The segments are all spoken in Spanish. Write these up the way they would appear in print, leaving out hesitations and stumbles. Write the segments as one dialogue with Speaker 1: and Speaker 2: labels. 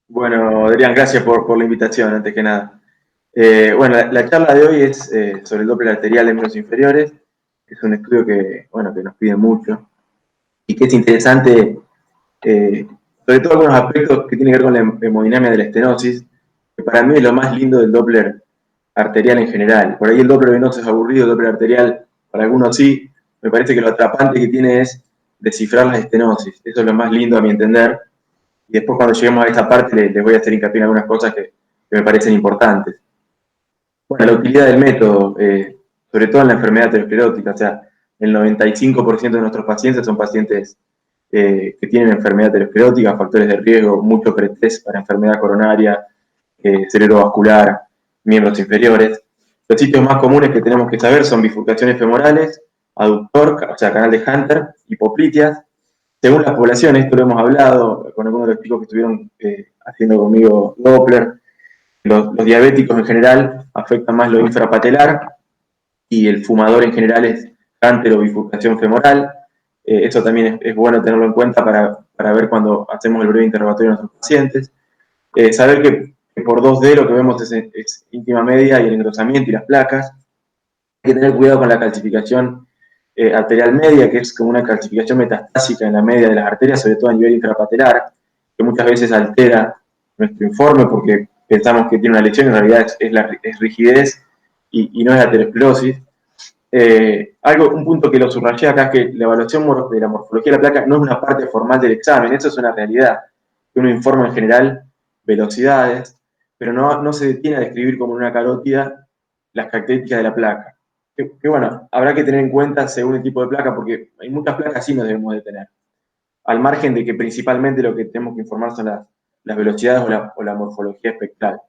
Speaker 1: Bueno, Adrián, gracias por la invitación, antes que nada. Bueno, la charla de hoy es sobre el Doppler arterial en miembros inferiores. Es un estudio que nos pide mucho y que es interesante, eh, sobre todo algunos aspectos que tienen que ver con la hemodinamia de la estenosis, que para mí es lo más lindo del Doppler arterial en general. Por ahí el Doppler venoso es aburrido, el Doppler arterial para algunos sí. Me parece que lo atrapante que tiene es descifrar las estenosis. Eso es lo más lindo a mi entender. Y después cuando lleguemos a esta parte les voy a hacer hincapié en algunas cosas que me parecen importantes. Bueno, la utilidad del método, sobre todo en la enfermedad aterosclerótica, o sea, el 95% de nuestros pacientes son pacientes que tienen enfermedad aterosclerótica, factores de riesgo, mucho pretest para enfermedad coronaria, cerebrovascular, miembros inferiores. Los sitios más comunes que tenemos que saber son bifurcaciones femorales, aductor, o sea, canal de Hunter, hipopliteas. Según las poblaciones, esto lo hemos hablado con algunos de los chicos que estuvieron haciendo conmigo Doppler, los diabéticos en general afectan más lo infrapatelar y el fumador en general es Hunter o bifurcación femoral. Eso también es bueno tenerlo en cuenta para ver cuando hacemos el breve interrogatorio de nuestros pacientes. Saber que por 2D lo que vemos es íntima media y el engrosamiento y las placas. Hay que tener cuidado con la calcificación arterial media, que es como una calcificación metastásica en la media de las arterias, sobre todo a nivel intrapatelar, que muchas veces altera nuestro informe porque pensamos que tiene una lesión y en realidad es rigidez y no es aterosclerosis. Un punto que lo subrayé acá es que la evaluación de la morfología de la placa no es una parte formal del examen, eso es una realidad. Uno informa en general velocidades, pero no se detiene a describir como en una carótida las características de la placa. Que bueno, habrá que tener en cuenta según el tipo de placa, porque hay muchas placas sí nos debemos detener. Al margen de que principalmente lo que tenemos que informar son las velocidades o la morfología espectral.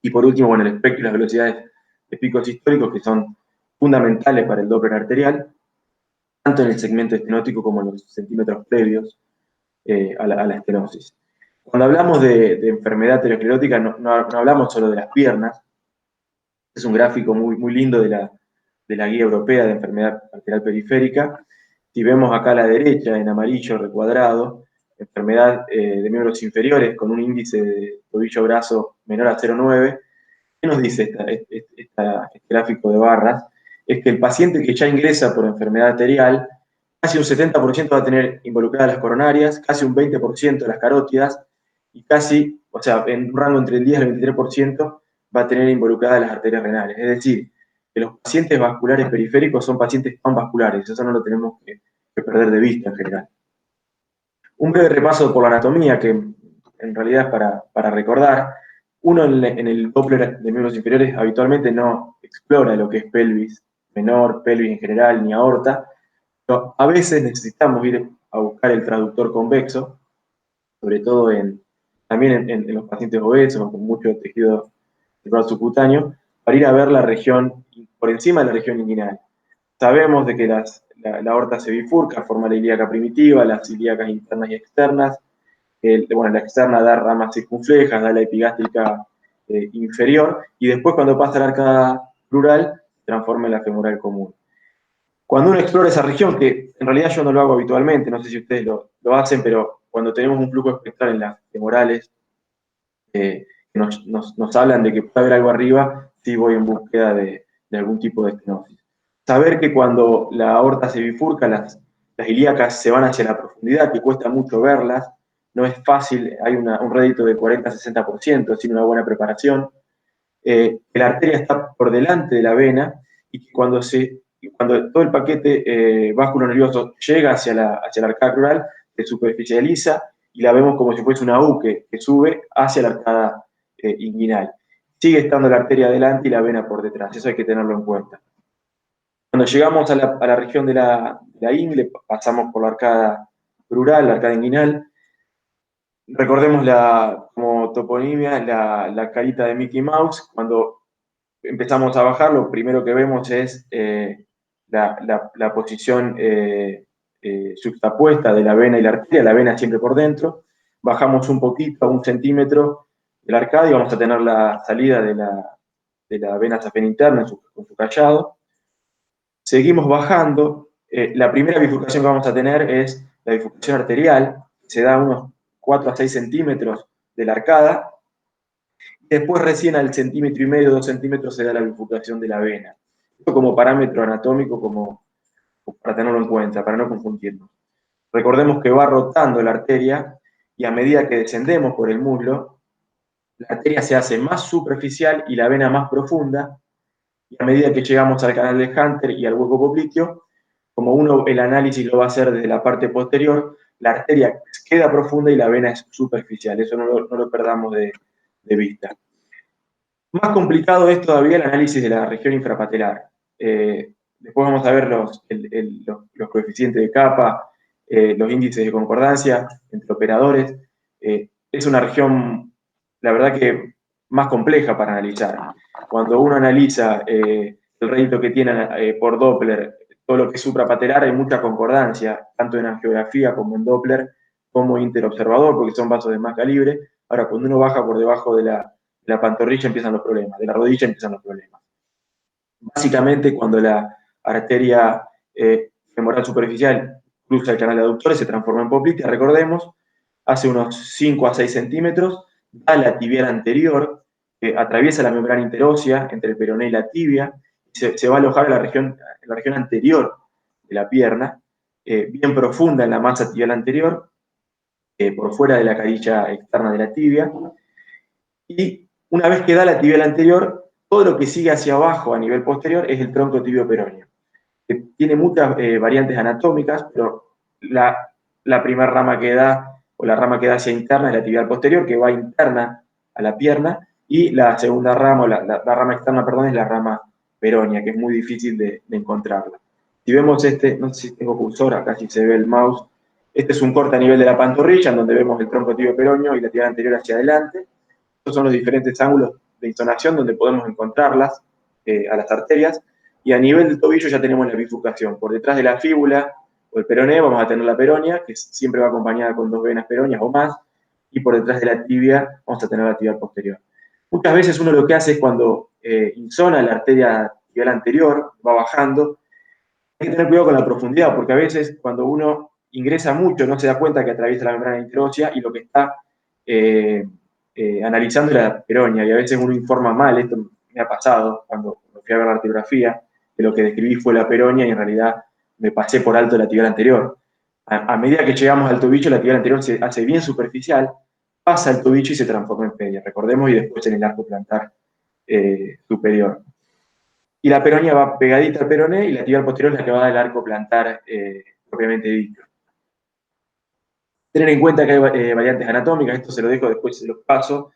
Speaker 1: Y por último, bueno, el espectro y las velocidades de picos históricos que son fundamentales para el Doppler arterial, tanto en el segmento estenótico como en los centímetros previos a la estenosis. Cuando hablamos de enfermedad aterosclerótica, no hablamos solo de las piernas. Es un gráfico muy lindo de la guía europea de enfermedad arterial periférica. Si vemos acá a la derecha, en amarillo recuadrado, enfermedad de miembros inferiores con un índice de tobillo-brazo menor a 0,9, ¿qué nos dice este gráfico de barras? Es que el paciente que ya ingresa por enfermedad arterial, casi un 70% va a tener involucradas las coronarias, casi un 20% las carótidas, y casi, o sea, en un rango entre el 10 y el 23% va a tener involucradas las arterias renales. Es decir, que los pacientes vasculares periféricos son pacientes panvasculares, eso no lo tenemos que perder de vista en general. Un breve repaso por la anatomía, que en realidad es para recordar. Uno en el Doppler de miembros inferiores habitualmente no explora lo que es pelvis menor, pelvis en general, ni aorta, pero a veces necesitamos ir a buscar el traductor convexo, sobre todo también en los pacientes obesos con mucho tejido cerebral subcutáneo, para ir a ver la región, por encima de la región inguinal. Sabemos de que la aorta se bifurca, forma la ilíaca primitiva, las ilíacas internas y externas. Bueno, la externa da ramas circunflejas, da la epigástrica inferior, y después cuando pasa la arcada plural, transforma en la femoral común. Cuando uno explora esa región, que en realidad yo no lo hago habitualmente, no sé si ustedes lo hacen, pero cuando tenemos un flujo espectral en las femorales, que nos hablan de que puede haber algo arriba, sí voy en búsqueda de algún tipo de estenosis. Saber que cuando la aorta se bifurca, las ilíacas se van hacia la profundidad, que cuesta mucho verlas, no es fácil, hay un rédito de 40-60% sin una buena preparación. Que la arteria está por delante de la vena y que cuando todo el paquete vasculo-nervioso llega hacia la arcada crural, se superficializa y la vemos como si fuese una U que sube hacia la arcada inguinal. Sigue estando la arteria adelante y la vena por detrás, eso hay que tenerlo en cuenta. Cuando llegamos a la región de la ingle, pasamos por la arcada crural, la arcada inguinal. Recordemos como toponimia la carita de Mickey Mouse. Cuando empezamos a bajar, lo primero que vemos es la posición juxtapuesta de la vena y la arteria, la vena siempre por dentro. Bajamos un poquito, a 1 centímetro de la arcada y vamos a tener la salida de la vena safena interna con su callado. Seguimos bajando. La primera bifurcación que vamos a tener es la bifurcación arterial, se da unos 4 a 6 centímetros de la arcada. Después recién al 1,5 cm, 2 centímetros se da la bifurcación de la vena. Esto como parámetro anatómico, como para tenerlo en cuenta, para no confundirnos. Recordemos que va rotando la arteria y a medida que descendemos por el muslo, la arteria se hace más superficial y la vena más profunda, y a medida que llegamos al canal de Hunter y al hueco popliteo, como uno el análisis lo va a hacer desde la parte posterior, la arteria queda profunda y la vena es superficial. Eso no lo perdamos de vista. Más complicado es todavía el análisis de la región infrapatelar. Después vamos a ver los coeficientes de capa, los índices de concordancia entre operadores. Es una región, la verdad que más compleja para analizar. Cuando uno analiza el rédito que tiene por Doppler, todo lo que es suprapatelar, hay mucha concordancia, tanto en angiografía como en Doppler, como interobservador, porque son vasos de más calibre. Ahora, cuando uno baja por debajo de la pantorrilla empiezan los problemas, de la rodilla empiezan los problemas. Básicamente, cuando la arteria femoral superficial cruza el canal de aductores, se transforma en poplitea, recordemos, hace unos 5 a 6 centímetros, da la tibial anterior, que atraviesa la membrana interósea entre el peroné y la tibia, y se va a alojar en la región anterior de la pierna, bien profunda en la masa tibial anterior, por fuera de la carilla externa de la tibia, y una vez que da la tibial anterior, todo lo que sigue hacia abajo a nivel posterior es el tronco tibio peroneo, que tiene muchas variantes anatómicas, pero la primera rama que da, o la rama que da hacia interna, es la tibial posterior, que va interna a la pierna, y la segunda rama, o la rama externa, perdón, es la rama peronea, que es muy difícil de encontrarla. Si vemos no sé si tengo cursor, acá sí se ve el mouse, este es un corte a nivel de la pantorrilla, en donde vemos el tronco tibio peroneo y la tibial anterior hacia adelante. Estos son los diferentes ángulos de insonación donde podemos encontrarlas a las arterias, y a nivel del tobillo ya tenemos la bifurcación. Por detrás de la fíbula o el peroné vamos a tener la peronea, que siempre va acompañada con 2 venas peroneas o más, y por detrás de la tibia vamos a tener la tibial posterior. Muchas veces uno lo que hace es cuando insona la arteria tibial anterior, va bajando, hay que tener cuidado con la profundidad, porque a veces cuando uno ingresa mucho no se da cuenta que atraviesa la membrana interósea y lo que está analizando la peronea, y a veces uno informa mal. Esto me ha pasado cuando fui a ver la artigrafía, que lo que describí fue la peronea y en realidad me pasé por alto la tibial anterior. A medida que llegamos al tobillo, la tibial anterior se hace bien superficial, pasa al tobillo y se transforma en pedia, recordemos, y después en el arco plantar superior. Y la peronea va pegadita al peroné y la tibial posterior es la que va del arco plantar propiamente dicho. Tener en cuenta que hay variantes anatómicas, esto se lo dejo, después se los paso.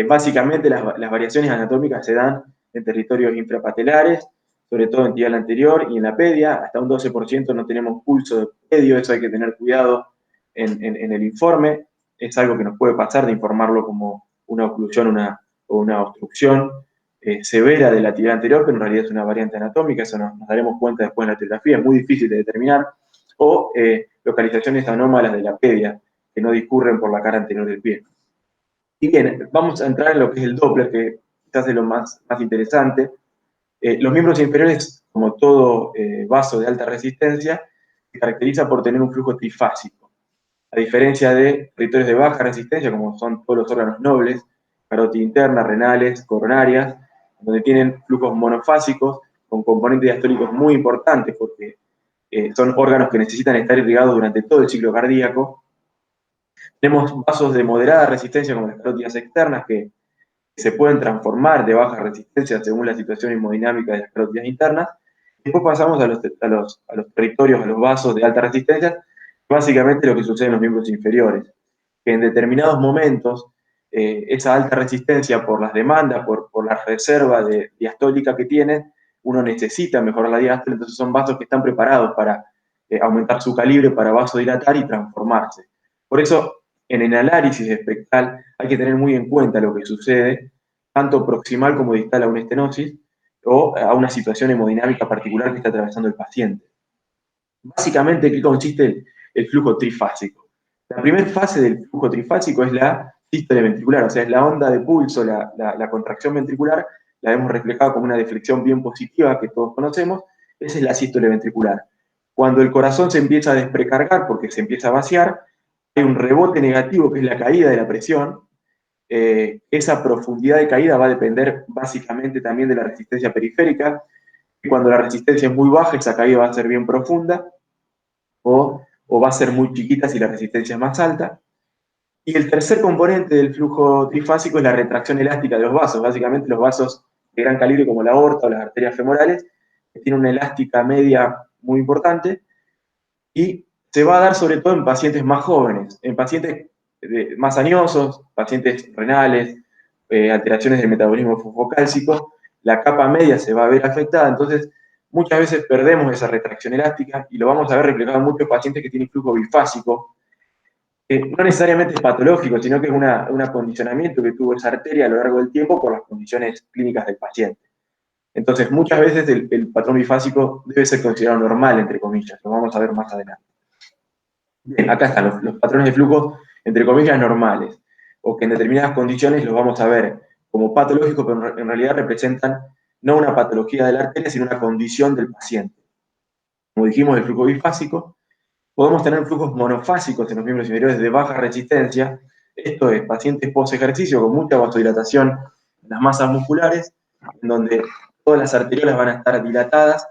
Speaker 1: Básicamente las variaciones anatómicas se dan en territorios infrapatelares, sobre todo en tibial anterior y en la pedia. Hasta un 12% no tenemos pulso de pedio, eso hay que tener cuidado en el informe. Es algo que nos puede pasar de informarlo como una oclusión o una obstrucción severa de la tibial anterior, pero en realidad es una variante anatómica, eso nos daremos cuenta después en la etiografía, es muy difícil de determinar. O localizaciones anómalas de la pedia, que no discurren por la cara anterior del pie. Y bien, vamos a entrar en lo que es el Doppler, que quizás es lo más interesante. Los miembros inferiores, como todo vaso de alta resistencia, se caracteriza por tener un flujo trifásico. A diferencia de territorios de baja resistencia, como son todos los órganos nobles, carótida interna, renales, coronarias, donde tienen flujos monofásicos con componentes diastólicos muy importantes, porque son órganos que necesitan estar irrigados durante todo el ciclo cardíaco. Tenemos vasos de moderada resistencia, como las carótidas externas, que se pueden transformar de baja resistencia según la situación hemodinámica de las carótidas internas. Después pasamos a los territorios, a los vasos de alta resistencia, básicamente lo que sucede en los miembros inferiores, que en determinados momentos esa alta resistencia por las demandas, por la reserva diastólica que tienen, uno necesita mejorar la diástole, entonces son vasos que están preparados para aumentar su calibre, para vasodilatar y transformarse. Por eso, en el análisis espectral hay que tener muy en cuenta lo que sucede, tanto proximal como distal a una estenosis o a una situación hemodinámica particular que está atravesando el paciente. Básicamente, ¿en qué consiste el flujo trifásico? La primera fase del flujo trifásico es la sístole ventricular, o sea, es la onda de pulso, la contracción ventricular, la vemos reflejada como una deflexión bien positiva que todos conocemos. Esa es la sístole ventricular. Cuando el corazón se empieza a desprecargar porque se empieza a vaciar, hay un rebote negativo que es la caída de la presión, esa profundidad de caída va a depender básicamente también de la resistencia periférica. Cuando la resistencia es muy baja, esa caída va a ser bien profunda, o va a ser muy chiquita si la resistencia es más alta. Y el tercer componente del flujo trifásico es la retracción elástica de los vasos. Básicamente los vasos de gran calibre como la aorta o las arterias femorales, que tienen una elástica media muy importante, y se va a dar sobre todo en pacientes más jóvenes, en pacientes más añosos, pacientes renales, alteraciones del metabolismo fosfocálcico, la capa media se va a ver afectada, entonces muchas veces perdemos esa retracción elástica y lo vamos a ver reflejado en muchos pacientes que tienen flujo bifásico. No necesariamente es patológico, sino que es un acondicionamiento que tuvo esa arteria a lo largo del tiempo por las condiciones clínicas del paciente. Entonces, muchas veces el patrón bifásico debe ser considerado normal, entre comillas, lo vamos a ver más adelante. Bien, acá están los patrones de flujo, entre comillas, normales, o que en determinadas condiciones los vamos a ver como patológicos, pero en realidad representan no una patología de la arteria, sino una condición del paciente. Como dijimos, el flujo bifásico, podemos tener flujos monofásicos en los miembros inferiores de baja resistencia, esto es, pacientes post-ejercicio con mucha vasodilatación en las masas musculares, en donde todas las arteriolas van a estar dilatadas,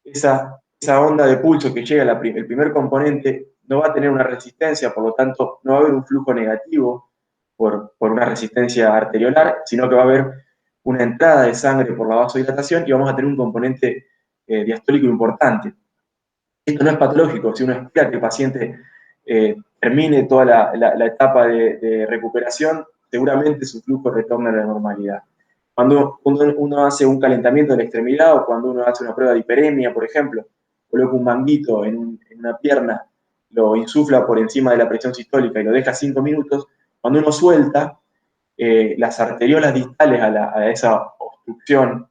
Speaker 1: esa onda de pulso que llega, el primer componente no va a tener una resistencia, por lo tanto no va a haber un flujo negativo por una resistencia arteriolar, sino que va a haber una entrada de sangre por la vasodilatación y vamos a tener un componente diastólico importante. Esto no es patológico, si uno espera que el paciente termine toda la etapa de recuperación, seguramente su flujo retorna a la normalidad. Cuando uno hace un calentamiento de la extremidad o cuando uno hace una prueba de hiperemia, por ejemplo, coloca un manguito en una pierna, lo insufla por encima de la presión sistólica y lo deja 5 minutos, cuando uno suelta, las arteriolas distales a esa obstrucción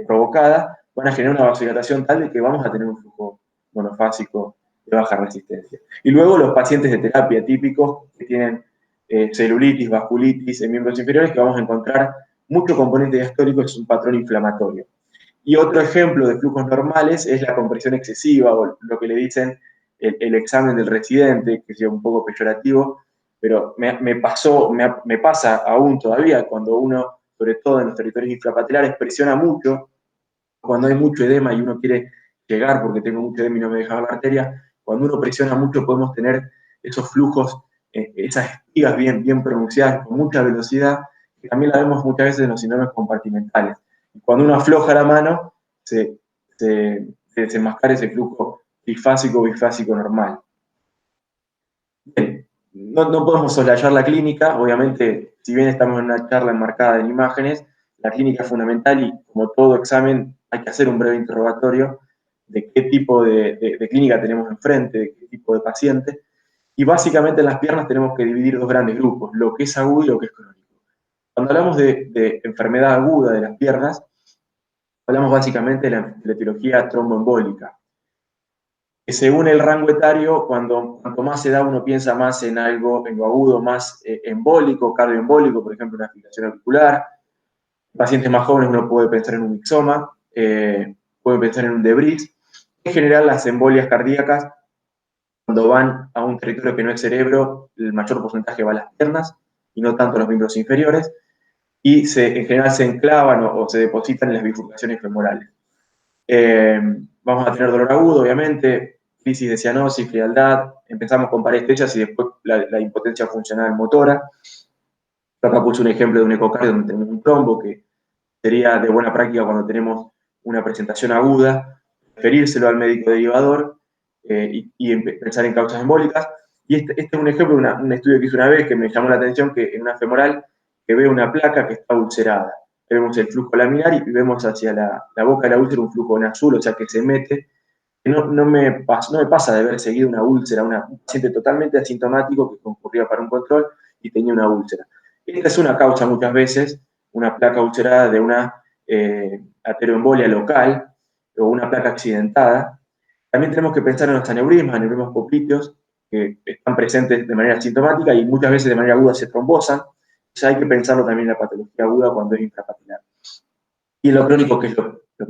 Speaker 1: provocada van a generar una vasodilatación tal de que vamos a tener un flujo monofásico de baja resistencia. Y luego los pacientes de terapia típicos que tienen celulitis, vasculitis en miembros inferiores, que vamos a encontrar mucho componente diastólico, es un patrón inflamatorio. Y otro ejemplo de flujos normales es la compresión excesiva, o lo que le dicen el examen del residente, que es un poco peyorativo, pero me pasa aún todavía cuando uno, sobre todo en los territorios infrapatelares, presiona mucho, cuando hay mucho edema y uno quiere llegar porque tengo mucho edema y no me deja ver la arteria, cuando uno presiona mucho podemos tener esos flujos, esas espigas bien pronunciadas con mucha velocidad, que también la vemos muchas veces en los síndromes compartimentales. Y cuando uno afloja la mano, se desenmascara ese flujo bifásico normal. Bien, no podemos soslayar la clínica, obviamente, si bien estamos en una charla enmarcada en imágenes, la clínica es fundamental y como todo examen hay que hacer un breve interrogatorio de qué tipo de clínica tenemos enfrente, de qué tipo de paciente. Y básicamente en las piernas tenemos que dividir dos grandes grupos, lo que es agudo y lo que es crónico. Cuando hablamos de enfermedad aguda de las piernas, hablamos básicamente de la etiología tromboembólica. Que según el rango etario, cuanto más edad uno piensa más en algo, en lo agudo, más embólico, cardioembólico, por ejemplo, una fibrilación auricular. En pacientes más jóvenes uno puede pensar en un mixoma, puede pensar en un debris. En general, las embolias cardíacas, cuando van a un territorio que no es cerebro, el mayor porcentaje va a las piernas y no tanto a los miembros inferiores, y en general se enclavan o se depositan en las bifurcaciones femorales. Vamos a tener dolor agudo, obviamente, crisis de cianosis, frialdad, empezamos con parestesias y después la impotencia funcional motora. Acá puse un ejemplo de un ecocardio donde tenemos un trombo, que sería de buena práctica cuando tenemos una presentación aguda, referírselo al médico derivador y pensar en causas embólicas. Y este es un ejemplo de un estudio que hice una vez que me llamó la atención, que en una femoral que ve una placa que está ulcerada. Vemos el flujo laminar y vemos hacia la boca de la úlcera un flujo en azul, o sea que se mete. No me pasa de haber seguido una úlcera, un paciente totalmente asintomático que concurría para un control y tenía una úlcera. Esta es una causa muchas veces, una placa ulcerada de una ateroembolia local o una placa accidentada. También tenemos que pensar en los aneurismas popliteos, que están presentes de manera asintomática y muchas veces de manera aguda se trombosan. Entonces hay que pensarlo también en la patología aguda cuando es intrapatelar. Y en lo crónico, que es lo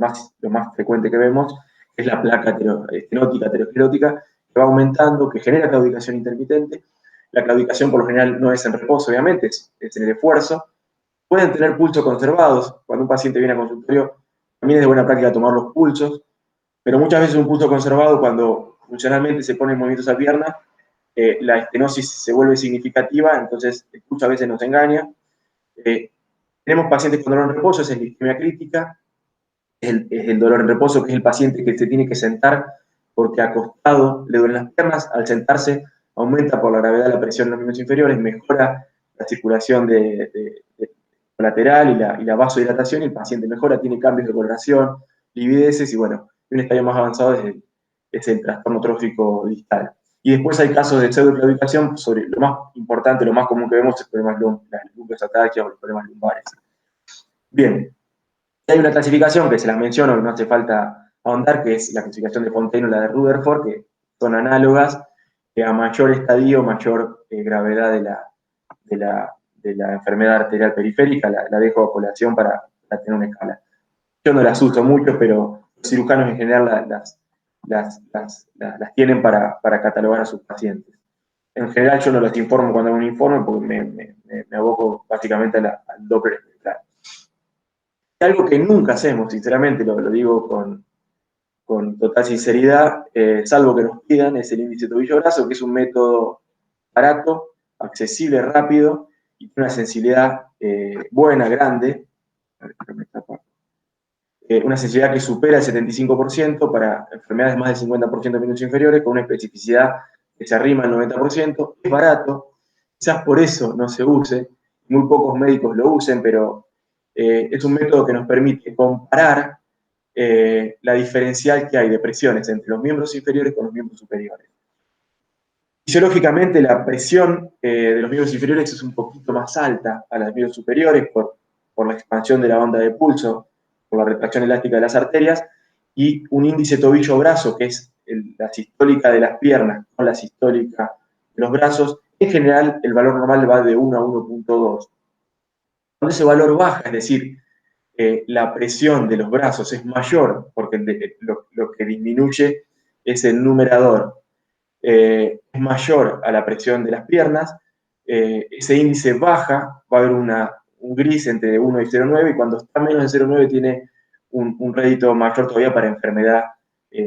Speaker 1: más frecuente que vemos, es la placa estenótica, aterosclerótica, que va aumentando, que genera claudicación intermitente La claudicación por lo general no es en reposo, obviamente, es en el esfuerzo. Pueden tener pulsos conservados. Cuando un paciente viene a consultorio, también es de buena práctica tomar los pulsos, pero muchas veces un pulso conservado, cuando funcionalmente se ponen movimientos a pierna, la estenosis se vuelve significativa, entonces el pulso a veces nos engaña. Tenemos pacientes con dolor en reposo, esa es la isquemia crítica, es el dolor en reposo, que es el paciente que se tiene que sentar porque acostado le duelen las piernas, al sentarse aumenta por la gravedad la presión en los miembros inferiores, mejora la circulación lateral y la vasodilatación, y el paciente mejora, tiene cambios de coloración, livideces, y bueno, un estadio más avanzado es el trastorno trófico distal. Y después hay casos de pseudoclaudicación, sobre lo más importante, lo más común que vemos es problemas las lumbalgias o los problemas lumbares. Bien, hay una clasificación que se las menciono, que no hace falta ahondar, que es la clasificación de Fontaine o la de Rutherford, que son análogas, que a mayor estadio, mayor gravedad de la enfermedad arterial periférica, la dejo a colación para tener una escala. Yo no las uso mucho, pero los cirujanos en general las tienen para catalogar a sus pacientes. En general yo no los informo cuando hago un informe porque me aboco básicamente al Doppler espectral. Algo que nunca hacemos, sinceramente, lo digo con total sinceridad, salvo que nos pidan, es el índice tobillo-brazo, que es un método barato, accesible, rápido y tiene una sensibilidad buena, grande. Una sensibilidad que supera el 75% para enfermedades más del 50% de miembros inferiores, con una especificidad que se arrima al 90%. Es barato, quizás por eso no se use, muy pocos médicos lo usen, pero es un método que nos permite comparar la diferencial que hay de presiones entre los miembros inferiores con los miembros superiores. Fisiológicamente, la presión de los miembros inferiores es un poquito más alta a la de los miembros superiores por la expansión de la banda de pulso, por la retracción elástica de las arterias, y un índice tobillo-brazo, que es la sistólica de las piernas con la sistólica de los brazos. En general, el valor normal va de 1 a 1.2. Cuando ese valor baja, es decir, la presión de los brazos es mayor, porque lo que disminuye es el numerador, es mayor a la presión de las piernas, ese índice baja, va a haber un gris entre 1 y 0,9, y cuando está menos de 0,9 tiene un rédito mayor todavía para enfermedad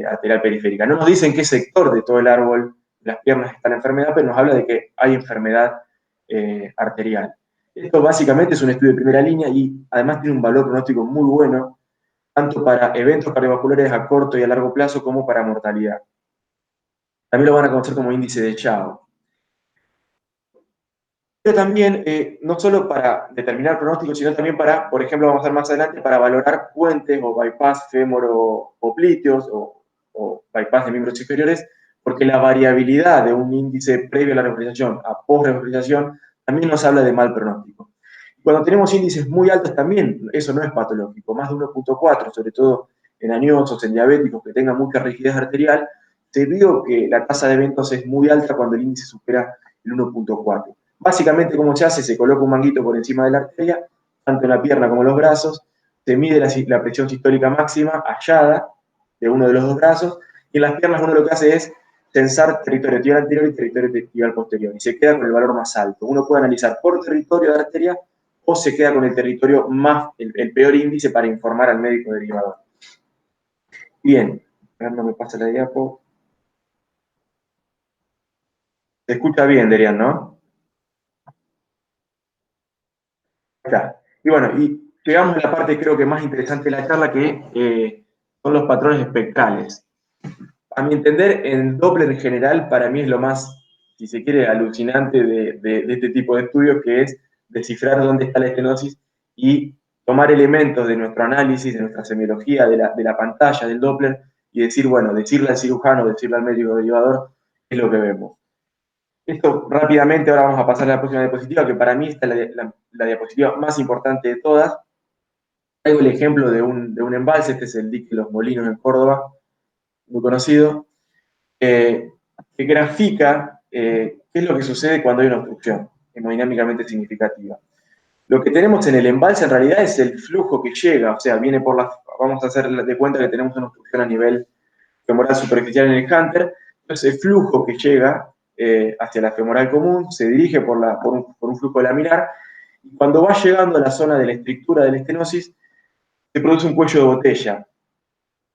Speaker 1: arterial periférica. No nos dicen qué sector de todo el árbol de las piernas está la enfermedad, pero nos habla de que hay enfermedad arterial. Esto básicamente es un estudio de primera línea y además tiene un valor pronóstico muy bueno, tanto para eventos cardiovasculares a corto y a largo plazo como para mortalidad. También lo van a conocer como índice de Chao. Pero también, no solo para determinar pronósticos, sino también para, por ejemplo, vamos a ver más adelante, para valorar puentes o bypass fémoro-oblíteos o bypass de miembros inferiores, porque la variabilidad de un índice previo a la revascularización a post-revascularización también nos habla de mal pronóstico. Cuando tenemos índices muy altos también, eso no es patológico, más de 1.4, sobre todo en añosos, en diabéticos que tengan mucha rigidez arterial, se vio que la tasa de eventos es muy alta cuando el índice supera el 1.4. Básicamente, ¿cómo se hace? Se coloca un manguito por encima de la arteria, tanto en la pierna como en los brazos, se mide la presión sistólica máxima hallada de uno de los dos brazos, y en las piernas uno lo que hace es tensar territorio tibial anterior y territorio tibial posterior, y se queda con el valor más alto. Uno puede analizar por territorio de arteria o se queda con el territorio más, el peor índice para informar al médico derivador. Bien, no me pasa la diapo. Se escucha bien, Derian, ¿no? Acá. Y bueno, y llegamos a la parte creo que más interesante de la charla, que son los patrones espectrales. A mi entender, el Doppler en general para mí es lo más, si se quiere, alucinante de este tipo de estudios, que es descifrar dónde está la estenosis y tomar elementos de nuestro análisis, de nuestra semiología, de la pantalla del Doppler, y decir, bueno, decirle al cirujano, decirle al médico derivador, qué es lo que vemos. Esto rápidamente, ahora vamos a pasar a la próxima diapositiva, que para mí esta es la diapositiva más importante de todas. Traigo el ejemplo de un embalse, este es el dique Los Molinos en Córdoba, muy conocido, que grafica qué es lo que sucede cuando hay una obstrucción hemodinámicamente significativa. Lo que tenemos en el embalse en realidad es el flujo que llega, o sea, viene por vamos a hacer de cuenta que tenemos una obstrucción a nivel femoral superficial en el Hunter, entonces el flujo que llega hacia la femoral común, se dirige por un flujo laminar, y cuando va llegando a la zona de la estrictura de la estenosis, se produce un cuello de botella.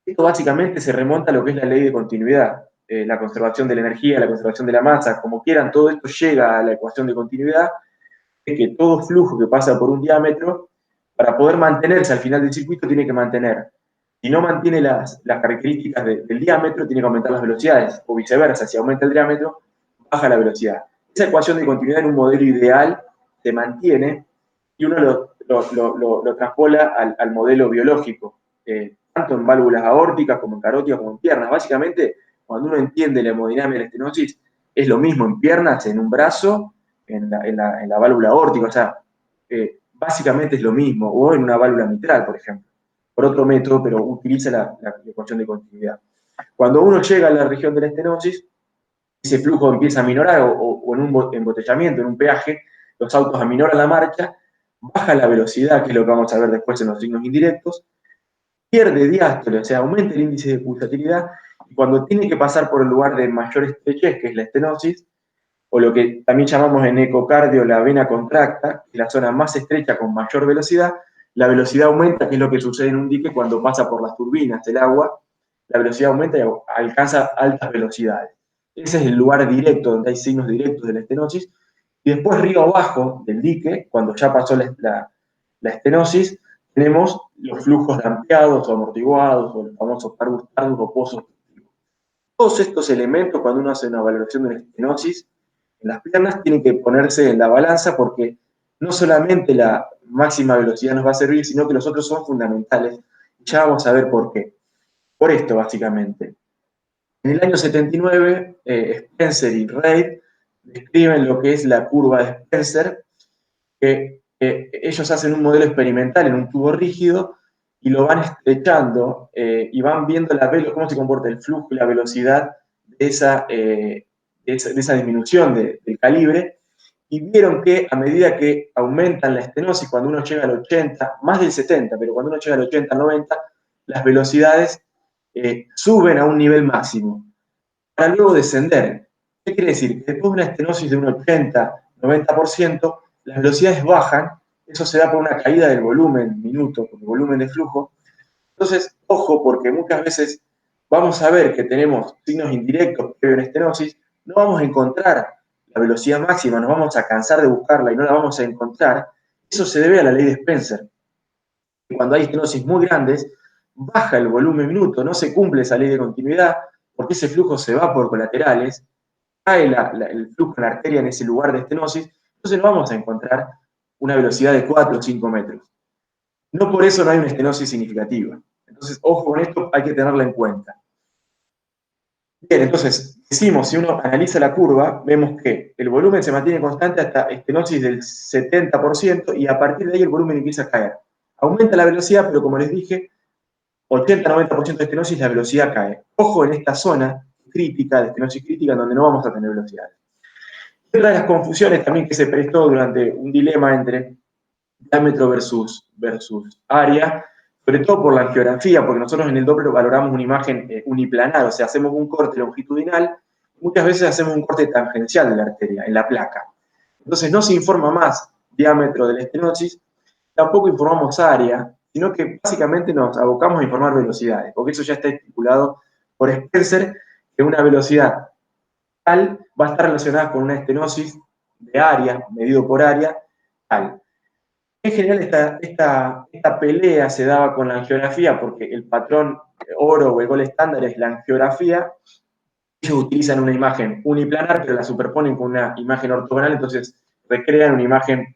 Speaker 1: Esto básicamente se remonta a lo que es la ley de continuidad, la conservación de la energía, la conservación de la masa, como quieran, todo esto llega a la ecuación de continuidad, es que todo flujo que pasa por un diámetro, para poder mantenerse al final del circuito, tiene que mantener. Si no mantiene las características del diámetro, tiene que aumentar las velocidades, o viceversa, si aumenta el diámetro, baja la velocidad. Esa ecuación de continuidad en un modelo ideal se mantiene y uno lo traspola al modelo biológico, tanto en válvulas aórticas como en carótidas como en piernas. Básicamente, cuando uno entiende la hemodinámica de la estenosis, es lo mismo en piernas, en un brazo, en la válvula aórtica, o sea, básicamente es lo mismo, o en una válvula mitral, por ejemplo, por otro método, pero utiliza la ecuación de continuidad. Cuando uno llega a la región de la estenosis, ese flujo empieza a minorar, o en un embotellamiento, en un peaje, los autos aminoran la marcha, baja la velocidad, que es lo que vamos a ver después en los signos indirectos, pierde diástole, o sea, aumenta el índice de pulsatilidad, y cuando tiene que pasar por el lugar de mayor estrechez, que es la estenosis, o lo que también llamamos en ecocardio la vena contracta, que es la zona más estrecha con mayor velocidad, la velocidad aumenta, que es lo que sucede en un dique cuando pasa por las turbinas del agua, la velocidad aumenta y alcanza altas velocidades. Ese es el lugar directo, donde hay signos directos de la estenosis. Y después, río abajo del dique, cuando ya pasó la estenosis, tenemos los flujos dampeados o amortiguados, o los famosos parvus tardus o pozos. Todos estos elementos, cuando uno hace una valoración de una estenosis, en las piernas tienen que ponerse en la balanza, porque no solamente la máxima velocidad nos va a servir, sino que los otros son fundamentales. Ya vamos a ver por qué. Por esto, básicamente. En el año 79, Spencer y Reid describen lo que es la curva de Spencer, que ellos hacen un modelo experimental en un tubo rígido y lo van estrechando y van viendo cómo se comporta el flujo y la velocidad de esa disminución del calibre, y vieron que a medida que aumentan la estenosis, cuando uno llega al 80, más del 70, pero cuando uno llega al 80, 90, las velocidades suben a un nivel máximo, para luego descender. ¿Qué quiere decir? Que después de una estenosis de un 80, 90%, las velocidades bajan, eso se da por una caída del volumen minuto, por el volumen de flujo. Entonces, ojo, porque muchas veces vamos a ver que tenemos signos indirectos previo a una estenosis, no vamos a encontrar la velocidad máxima, nos vamos a cansar de buscarla y no la vamos a encontrar. Eso se debe a la ley de Spencer. Cuando hay estenosis muy grandes, baja el volumen minuto, no se cumple esa ley de continuidad, porque ese flujo se va por colaterales, cae el flujo en la arteria en ese lugar de estenosis, entonces no vamos a encontrar una velocidad de 4 o 5 metros. No por eso no hay una estenosis significativa. Entonces, ojo con esto, hay que tenerla en cuenta. Bien, entonces, decimos, si uno analiza la curva, vemos que el volumen se mantiene constante hasta estenosis del 70%, y a partir de ahí el volumen empieza a caer. Aumenta la velocidad, pero como les dije, 80-90% de estenosis, la velocidad cae. Ojo en esta zona crítica, de estenosis crítica, en donde no vamos a tener velocidad. Otra de las confusiones también que se prestó durante un dilema entre diámetro versus área, sobre todo por la angiografía, porque nosotros en el Doppler valoramos una imagen uniplanar, o sea, hacemos un corte longitudinal, muchas veces hacemos un corte tangencial de la arteria, en la placa. Entonces no se informa más diámetro de la estenosis, tampoco informamos área, sino que básicamente nos abocamos a informar velocidades, porque eso ya está estipulado por Spencer, que una velocidad tal va a estar relacionada con una estenosis de área, medido por área, tal. En general esta pelea se daba con la angiografía, porque el patrón oro o el gol estándar es la angiografía. Ellos utilizan una imagen uniplanar, pero la superponen con una imagen ortogonal, entonces recrean una imagen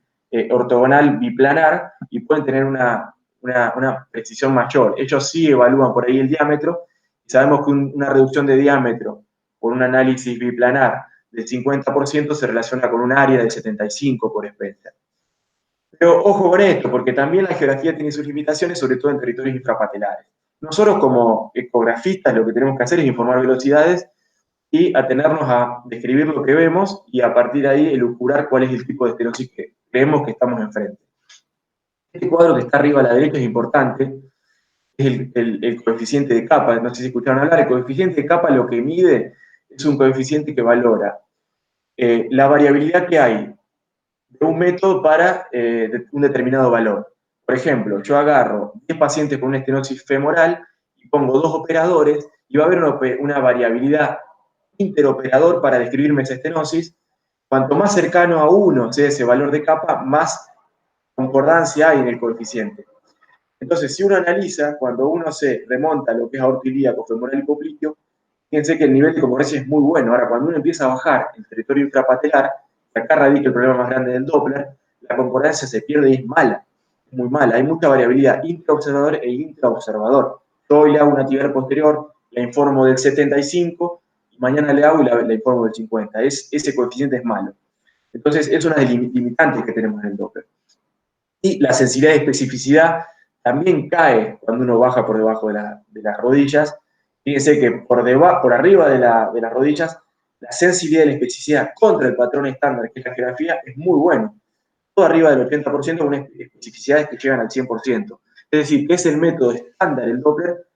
Speaker 1: ortogonal biplanar y pueden tener una precisión mayor. Ellos sí evalúan por ahí el diámetro, y sabemos que una reducción de diámetro por un análisis biplanar del 50% se relaciona con un área del 75% por Spencer. Pero ojo con esto, porque también la geografía tiene sus limitaciones, sobre todo en territorios infrapatelares. Nosotros como ecografistas lo que tenemos que hacer es informar velocidades y atenernos a describir lo que vemos, y a partir de ahí elucubrar cuál es el tipo de estenosis que creemos que estamos enfrente. Este cuadro que está arriba a la derecha es importante, es el coeficiente de Kappa. No sé si escucharon hablar. El coeficiente de Kappa lo que mide es un coeficiente que valora la variabilidad que hay de un método para un determinado valor. Por ejemplo, yo agarro 10 pacientes con una estenosis femoral y pongo 2 operadores y va a haber una variabilidad interoperador para describirme esa estenosis. Cuanto más cercano a 1 sea ese valor de capa, más concordancia hay en el coeficiente. Entonces, si uno analiza, cuando uno se remonta a lo que es aorta ilíaco, femoral y popliteo, fíjense que el nivel de concordancia es muy bueno. Ahora, cuando uno empieza a bajar el territorio intrapatelar, que acá radica el problema más grande del Doppler, la concordancia se pierde y es mala, es muy mala. Hay mucha variabilidad intraobservador e intraobservador. Yo hoy le hago una tibial posterior, la informo del 75, y mañana le hago y la informo del 50. Ese coeficiente es malo. Entonces, es una de las limitantes que tenemos en el Doppler. Y la sensibilidad y especificidad también cae cuando uno baja por debajo de las rodillas. Fíjense que por arriba de las rodillas, la sensibilidad y la especificidad contra el patrón estándar, que es la geografía, es muy bueno. Todo arriba del 80% con especificidades que llegan al 100%. Es decir, que es el método estándar el Doppler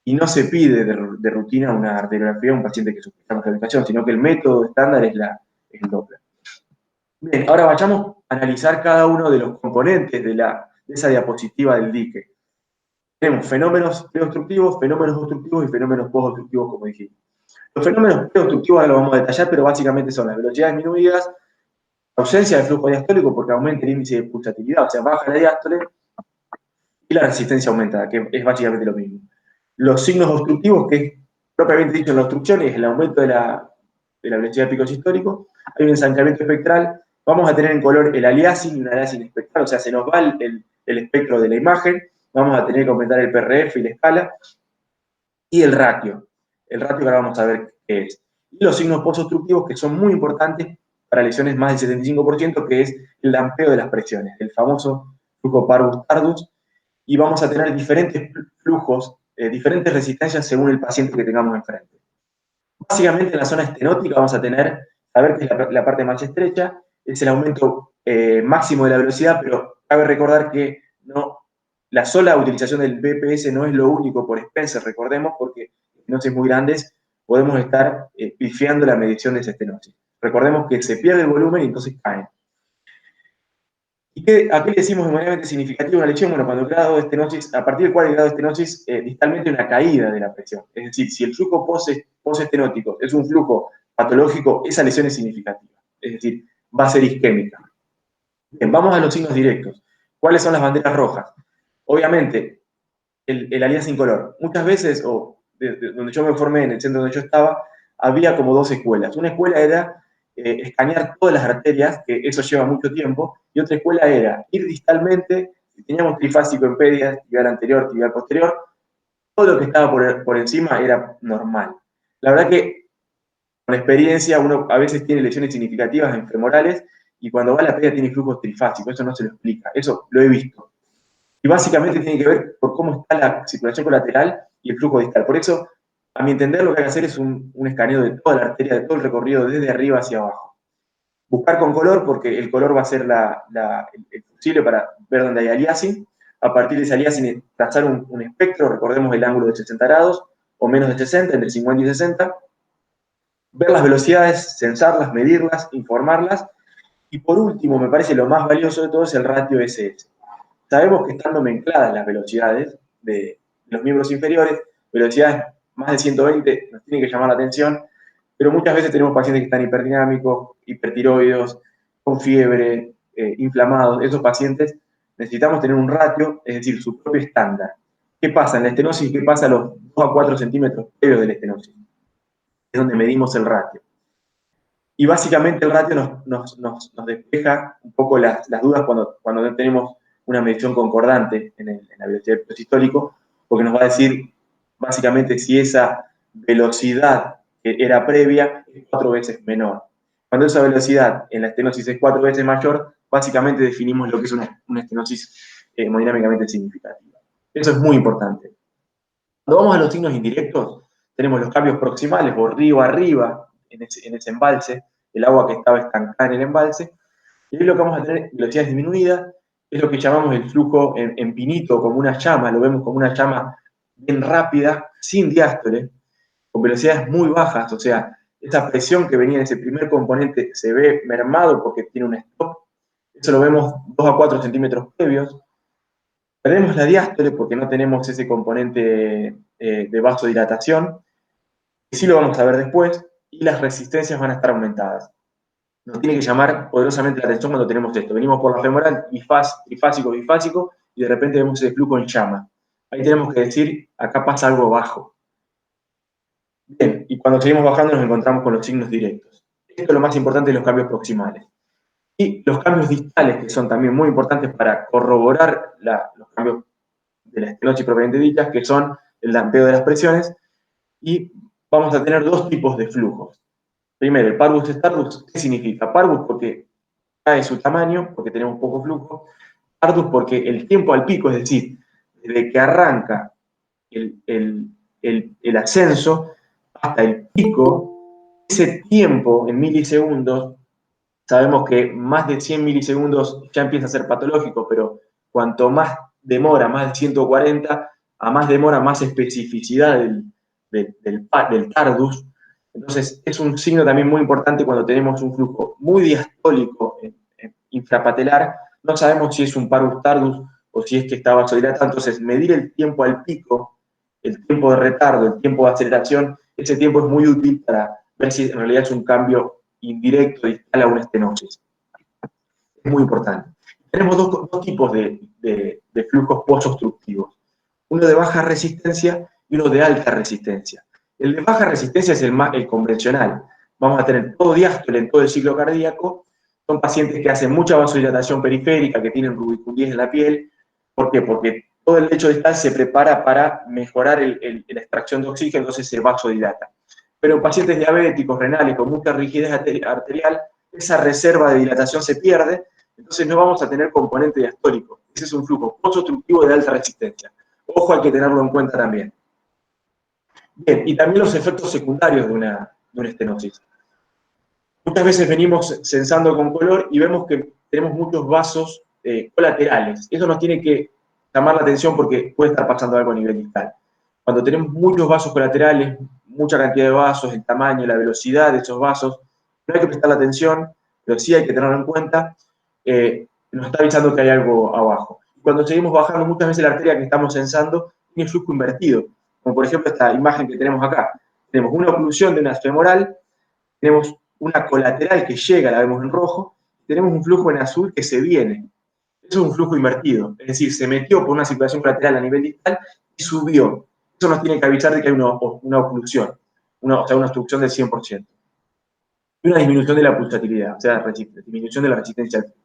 Speaker 1: y no se pide de rutina una radiografía a un paciente que sufre rehabilitación, sino que el método estándar es el Doppler. Bien, ahora vayamos a analizar cada uno de los componentes de esa diapositiva del dique. Tenemos fenómenos preobstructivos, fenómenos obstructivos y fenómenos postobstructivos, como dijimos. Los fenómenos preobstructivos ahora los vamos a detallar, pero básicamente son las velocidades disminuidas, ausencia de flujo diastólico porque aumenta el índice de pulsatilidad, o sea, baja la diástole, y la resistencia aumentada, que es básicamente lo mismo. Los signos obstructivos, que es propiamente dicho en la obstrucción, es el aumento de la velocidad de pico sistólico, hay un ensanchamiento espectral, vamos a tener en color el aliasing y un aliasing espectral, o sea, se nos va el espectro de la imagen, vamos a tener que aumentar el PRF y la escala, y el ratio que ahora vamos a ver qué es. Y los signos post-obstructivos, que son muy importantes para lesiones más del 75%, que es el dampeo de las presiones, el famoso flujo parvus-tardus, y vamos a tener diferentes flujos, diferentes resistencias según el paciente que tengamos enfrente. Básicamente en la zona estenótica vamos a saber que es la parte más estrecha, es el aumento máximo de la velocidad, pero cabe recordar que la sola utilización del BPS no es lo único por Spencer, recordemos, porque en estenosis muy grandes podemos estar pifiando la medición de esa estenosis. Recordemos que se pierde el volumen y entonces caen. ¿Y a qué le decimos de manera significativa una lesión? Bueno, cuando el grado de estenosis, a partir del cual el grado de estenosis, distalmente una caída de la presión. Es decir, si el flujo postestenótico es un flujo patológico, esa lesión es significativa. Es decir, va a ser isquémica. Bien, vamos a los signos directos. ¿Cuáles son las banderas rojas? Obviamente, el alias incolor. Muchas veces, donde yo me formé, en el centro donde yo estaba, había como 2 escuelas. Una escuela era escanear todas las arterias, que eso lleva mucho tiempo, y otra escuela era ir distalmente, si teníamos trifásico en pedias, tibial anterior, tibial posterior, todo lo que estaba por encima era normal. La verdad que con experiencia uno a veces tiene lesiones significativas en femorales y cuando va a la pedia tiene flujos trifásicos, eso no se lo explica, eso lo he visto. Y básicamente tiene que ver por cómo está la circulación colateral y el flujo distal. Por eso, a mi entender, lo que hay que hacer es un escaneo de toda la arteria, de todo el recorrido, desde arriba hacia abajo. Buscar con color, porque el color va a ser el fusible para ver dónde hay aliasing. A partir de ese aliasing, trazar un espectro, recordemos el ángulo de 60 grados, o menos de 60, entre 50 y 60. Ver las velocidades, censarlas, medirlas, informarlas. Y por último, me parece lo más valioso de todo es el ratio SS. Sabemos que están nomencladas las velocidades de los miembros inferiores, velocidades más de 120 nos tienen que llamar la atención, pero muchas veces tenemos pacientes que están hiperdinámicos, hipertiroides, con fiebre, inflamados. Esos pacientes necesitamos tener un ratio, es decir, su propio estándar. ¿Qué pasa en la estenosis? ¿Qué pasa a los 2 a 4 centímetros previos de la estenosis? Es donde medimos el ratio. Y básicamente el ratio nos despeja un poco las dudas cuando no tenemos una medición concordante en la velocidad del sistólico, porque nos va a decir básicamente si esa velocidad que era previa es 4 veces menor. Cuando esa velocidad en la estenosis es 4 veces mayor, básicamente definimos lo que es una estenosis hemodinámicamente significativa. Eso es muy importante. Cuando vamos a los signos indirectos, tenemos los cambios proximales, por río arriba, en ese embalse, el agua que estaba estancada en el embalse, y ahí lo que vamos a tener velocidades disminuidas, es lo que llamamos el flujo en pinito, como una llama, lo vemos como una llama bien rápida, sin diástole, con velocidades muy bajas, o sea, esa presión que venía en ese primer componente se ve mermado porque tiene un stop. Eso lo vemos 2 a 4 centímetros previos. Perdemos la diástole porque no tenemos ese componente de vasodilatación, que sí lo vamos a ver después, y las resistencias van a estar aumentadas. Nos tiene que llamar poderosamente la atención cuando tenemos esto. Venimos por la femoral, trifásico, bifásico, y de repente vemos ese flujo en llama. Ahí tenemos que decir, acá pasa algo bajo. Bien, y cuando seguimos bajando nos encontramos con los signos directos. Esto es lo más importante de los cambios proximales. Y los cambios distales, que son también muy importantes para corroborar los cambios de la estenosis propiamente dichas, que son el dampeo de las presiones, y vamos a tener dos tipos de flujos. Primero, el parvus tardus. ¿Qué significa? Parvus porque cae su tamaño, porque tenemos poco flujo. Tardus porque el tiempo al pico, es decir, desde que arranca el ascenso hasta el pico, ese tiempo en milisegundos, sabemos que más de 100 milisegundos ya empieza a ser patológico, pero cuanto más demora, más de 140, a más demora, más especificidad del tardus. Entonces, es un signo también muy importante cuando tenemos un flujo muy diastólico infrapatelar. No sabemos si es un parvus tardus o si es que está vasodilatado. Entonces, medir el tiempo al pico, el tiempo de retardo, el tiempo de aceleración, ese tiempo es muy útil para ver si en realidad es un cambio indirecto distal a una estenosis. Es muy importante. Tenemos dos tipos de flujos post-obstructivos. Uno de baja resistencia y uno de alta resistencia. El de baja resistencia es el convencional. Vamos a tener todo diástole en todo el ciclo cardíaco. Son pacientes que hacen mucha vasodilatación periférica, que tienen rubicundíes en la piel. ¿Por qué? Porque todo el lecho distal se prepara para mejorar la extracción de oxígeno, entonces se vasodilata. Pero en pacientes diabéticos, renales, con mucha rigidez arterial, esa reserva de dilatación se pierde, entonces no vamos a tener componente diastólico. Ese es un flujo post-obstructivo de alta resistencia. Ojo, hay que tenerlo en cuenta también. Bien, y también los efectos secundarios de una estenosis. Muchas veces venimos censando con color y vemos que tenemos muchos vasos colaterales. Eso nos tiene que llamar la atención porque puede estar pasando algo a nivel distal. Cuando tenemos muchos vasos colaterales, mucha cantidad de vasos, el tamaño, la velocidad de esos vasos, no hay que prestar la atención, pero sí hay que tenerlo en cuenta. Nos está avisando que hay algo abajo. Cuando seguimos bajando, muchas veces la arteria que estamos censando tiene flujo invertido, como por ejemplo esta imagen que tenemos acá. Tenemos una oclusión de una femoral, tenemos una colateral que llega, la vemos en rojo, tenemos un flujo en azul que se viene. Eso es un flujo invertido, es decir, se metió por una circulación colateral a nivel distal y subió. Eso nos tiene que avisar de que hay una oclusión, o sea, una obstrucción del 100%. Y una disminución de la pulsatilidad, o sea, disminución de la resistencia al flujo.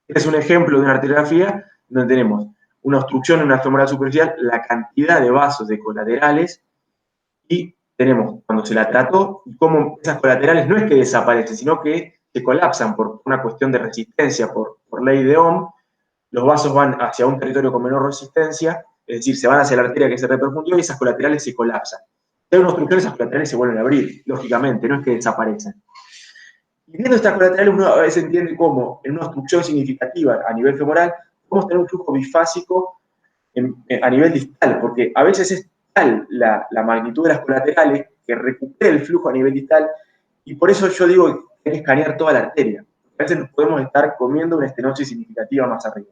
Speaker 1: Este es un ejemplo de una arteriografía donde tenemos una obstrucción en una femoral superficial, la cantidad de vasos de colaterales, y tenemos cuando se la trató y cómo esas colaterales no es que desaparecen, sino que se colapsan por una cuestión de resistencia, por ley de Ohm. Los vasos van hacia un territorio con menor resistencia, es decir, se van hacia la arteria que se repercutió y esas colaterales se colapsan. Si hay una obstrucción, esas colaterales se vuelven a abrir, lógicamente, no es que desaparecen. Y viendo estas colaterales, uno a veces entiende cómo, en una obstrucción significativa a nivel femoral, podemos tener un flujo bifásico a nivel distal, porque a veces es tal la magnitud de las colaterales que recupera el flujo a nivel distal, y por eso yo digo que hay que escanear toda la arteria. A veces nos podemos estar comiendo una estenosis significativa más arriba.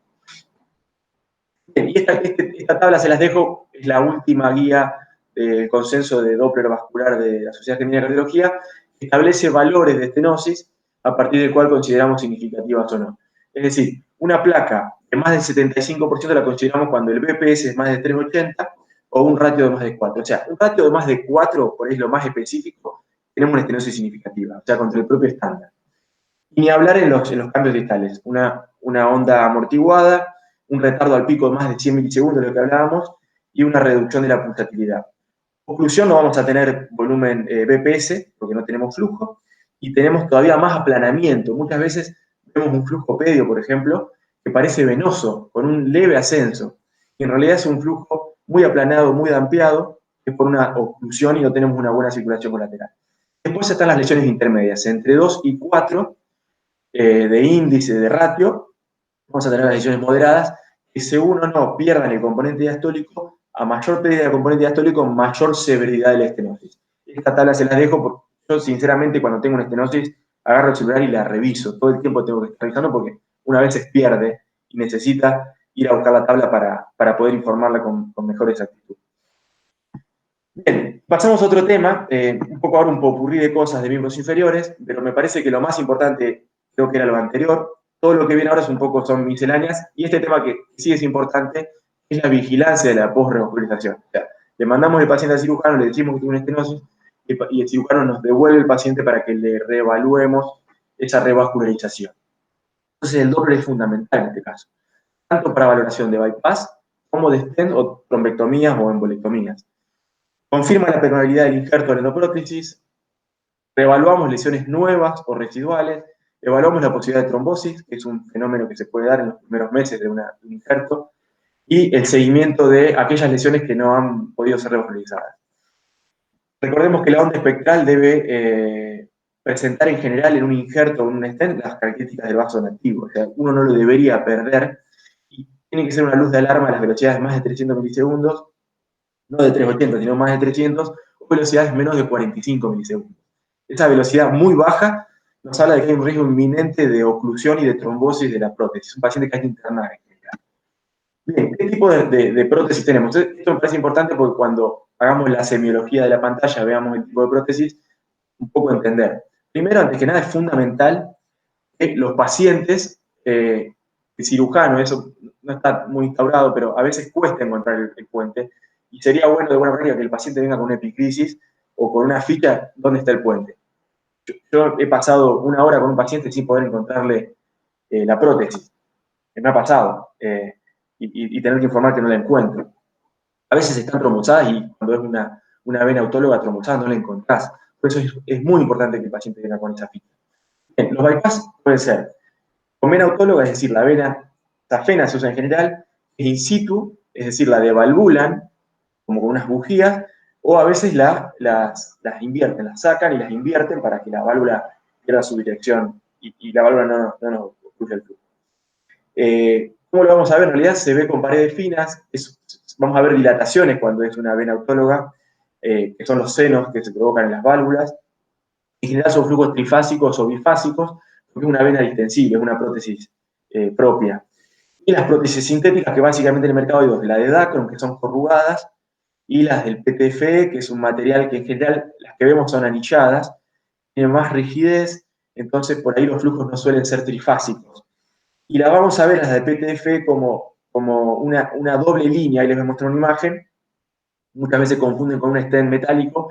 Speaker 1: Bien, y esta tabla se las dejo, es la última guía del consenso de Doppler vascular de la Sociedad Argentina de Cardiología, que establece valores de estenosis a partir del cual consideramos significativas o no. Es decir, una placa de más del 75% la consideramos cuando el BPS es más de 3,80 o un ratio de más de 4. O sea, un ratio de más de 4, por ahí es lo más específico, tenemos una estenosis significativa, o sea, contra el propio estándar. Y ni hablar en los cambios distales, una onda amortiguada, un retardo al pico de más de 100 milisegundos, de lo que hablábamos, y una reducción de la pulsatilidad. Conclusión, no vamos a tener volumen BPS, porque no tenemos flujo, y tenemos todavía más aplanamiento. Muchas veces vemos un flujo pedio, por ejemplo, que parece venoso, con un leve ascenso, y en realidad es un flujo muy aplanado, muy dampeado, que es por una oclusión y no tenemos una buena circulación colateral. Después están las lesiones intermedias, entre 2 y 4 de índice de ratio, vamos a tener las lesiones moderadas, que según o no pierdan el componente diastólico, a mayor pérdida del componente diastólico, mayor severidad de la estenosis. Esta tabla se las dejo porque yo sinceramente cuando tengo una estenosis agarro el celular y la reviso. Todo el tiempo tengo que estar revisando porque una vez se pierde y necesita ir a buscar la tabla para poder informarla con mejor exactitud. Bien, pasamos a otro tema, un poco ahora un popurrí de cosas de miembros inferiores, pero me parece que lo más importante creo que era lo anterior. Todo lo que viene ahora es un poco son misceláneas, y este tema que sí es importante es la vigilancia de la posrevascularización. O sea, le mandamos el paciente al cirujano, le decimos que tiene una estenosis, y el cirujano nos devuelve el paciente para que le reevaluemos esa revascularización. Entonces el Doppler es fundamental en este caso, tanto para valoración de bypass como de stent o trombectomías o embolectomías. Confirma la permeabilidad del injerto de la endoprótesis, reevaluamos lesiones nuevas o residuales, evaluamos la posibilidad de trombosis, que es un fenómeno que se puede dar en los primeros meses de un injerto, y el seguimiento de aquellas lesiones que no han podido ser revascularizadas. Recordemos que la onda espectral debe presentar en general en un injerto o en un stent las características del vaso nativo, o sea, uno no lo debería perder, y tiene que ser una luz de alarma a las velocidades más de 300 milisegundos, no de 380, sino más de 300, o velocidades menos de 45 milisegundos. Esa velocidad muy baja nos habla de que hay un riesgo inminente de oclusión y de trombosis de la prótesis. Un paciente que hay que internar en general. Bien, ¿qué tipo de prótesis tenemos? Esto me parece importante porque cuando hagamos la semiología de la pantalla, veamos el tipo de prótesis, un poco entender. Primero, antes que nada, es fundamental que los pacientes, el cirujano, eso no está muy instaurado, pero a veces cuesta encontrar el puente, y sería bueno de buena manera que el paciente venga con una epicrisis o con una ficha dónde está el puente. Yo he pasado una hora con un paciente sin poder encontrarle la prótesis, me ha pasado, y tener que informar que no la encuentro. A veces están trombosadas y cuando es una vena autóloga trombosada no la encontrás. Por eso es muy importante que el paciente venga con esa ficha. Bien, los bypass pueden ser con vena autóloga, es decir, la vena safena se usa en general, es in situ, es decir, la devalvulan, como con unas bujías, o a veces las invierten, las sacan y las invierten para que la válvula pierda su dirección y la válvula no nos obstruya el flujo. ¿Cómo lo vamos a ver? En realidad se ve con paredes finas, vamos a ver dilataciones cuando es una vena autóloga, que son los senos que se provocan en las válvulas. En general son flujos trifásicos o bifásicos, porque es una vena distensible, es una prótesis propia. Y las prótesis sintéticas, que básicamente en el mercado hay dos, la de Dacron, que son corrugadas, y las del PTFE, que es un material que en general las que vemos son anilladas, tienen más rigidez, entonces por ahí los flujos no suelen ser trifásicos. Y la vamos a ver las de PTFE como una doble línea, ahí les voy a mostrar una imagen, muchas veces se confunden con un stent metálico.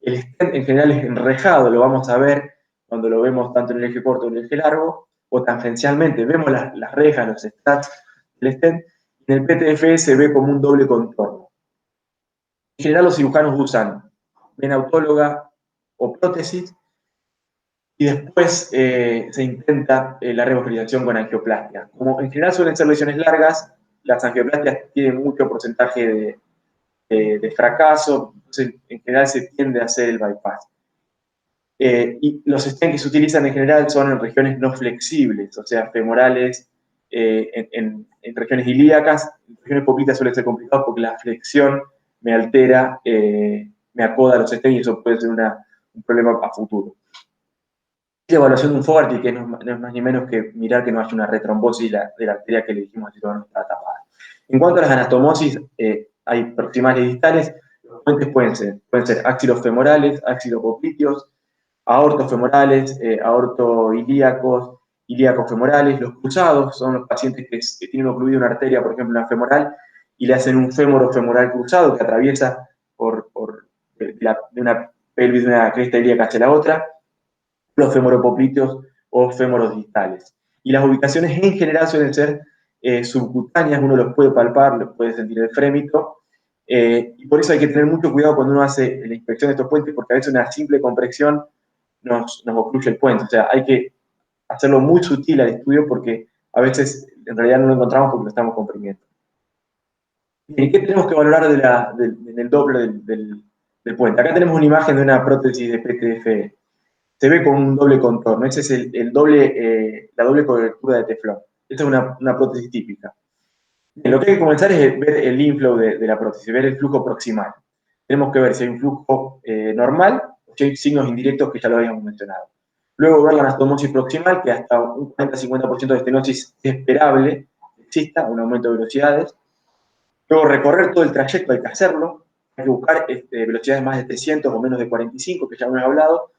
Speaker 1: El stent en general es enrejado, lo vamos a ver cuando lo vemos tanto en el eje corto como en el eje largo, o tangencialmente. Vemos las rejas, los struts del stent, y en el PTFE se ve como un doble contorno. En general los cirujanos usan vena autóloga o prótesis, y después se intenta la revascularización con angioplastia. Como en general suelen ser lesiones largas, las angioplastias tienen mucho porcentaje de fracaso, entonces en general se tiende a hacer el bypass. Y los stents que se utilizan en general son en regiones no flexibles, o sea, femorales, en regiones ilíacas. En regiones poquitas suele ser complicado porque la flexión me altera, me acoda los stents y eso puede ser un problema a futuro. La evaluación de un Fogarty, que no es más ni menos que mirar que no haya una retrombosis de la arteria que le dijimos que no está tapada. En cuanto a las anastomosis, hay proximales y distales. Los puentes pueden ser axilofemorales, axilopopliteos, aortos femorales, aortoilíacos, ilíacos femorales. Los cruzados son los pacientes que tienen ocluida una arteria, por ejemplo, una femoral, y le hacen un fémoro femoral cruzado que atraviesa de una pelvis de una cresta ilíaca hacia la otra, los femoropopliteos o fémoros distales. Y las ubicaciones en general suelen ser subcutáneas, uno los puede palpar, los puede sentir el frémito, y por eso hay que tener mucho cuidado cuando uno hace la inspección de estos puentes, porque a veces una simple compresión nos ocluye el puente. O sea, hay que hacerlo muy sutil al estudio porque a veces en realidad no lo encontramos porque lo estamos comprimiendo. ¿Y qué tenemos que valorar en el Doppler del puente? Acá tenemos una imagen de una prótesis de PTFE. Se ve con un doble contorno. Esa es la doble cobertura de teflón. Esta es una prótesis típica. Lo que hay que comenzar es ver el inflow de la prótesis, ver el flujo proximal. Tenemos que ver si hay un flujo normal signos indirectos que ya lo habíamos mencionado. Luego ver la anastomosis proximal, que hasta un 40-50% de estenosis es esperable que exista, un aumento de velocidades. Luego recorrer todo el trayecto, hay que hacerlo, hay que buscar velocidades más de 300 o menos de 45, que ya hemos hablado.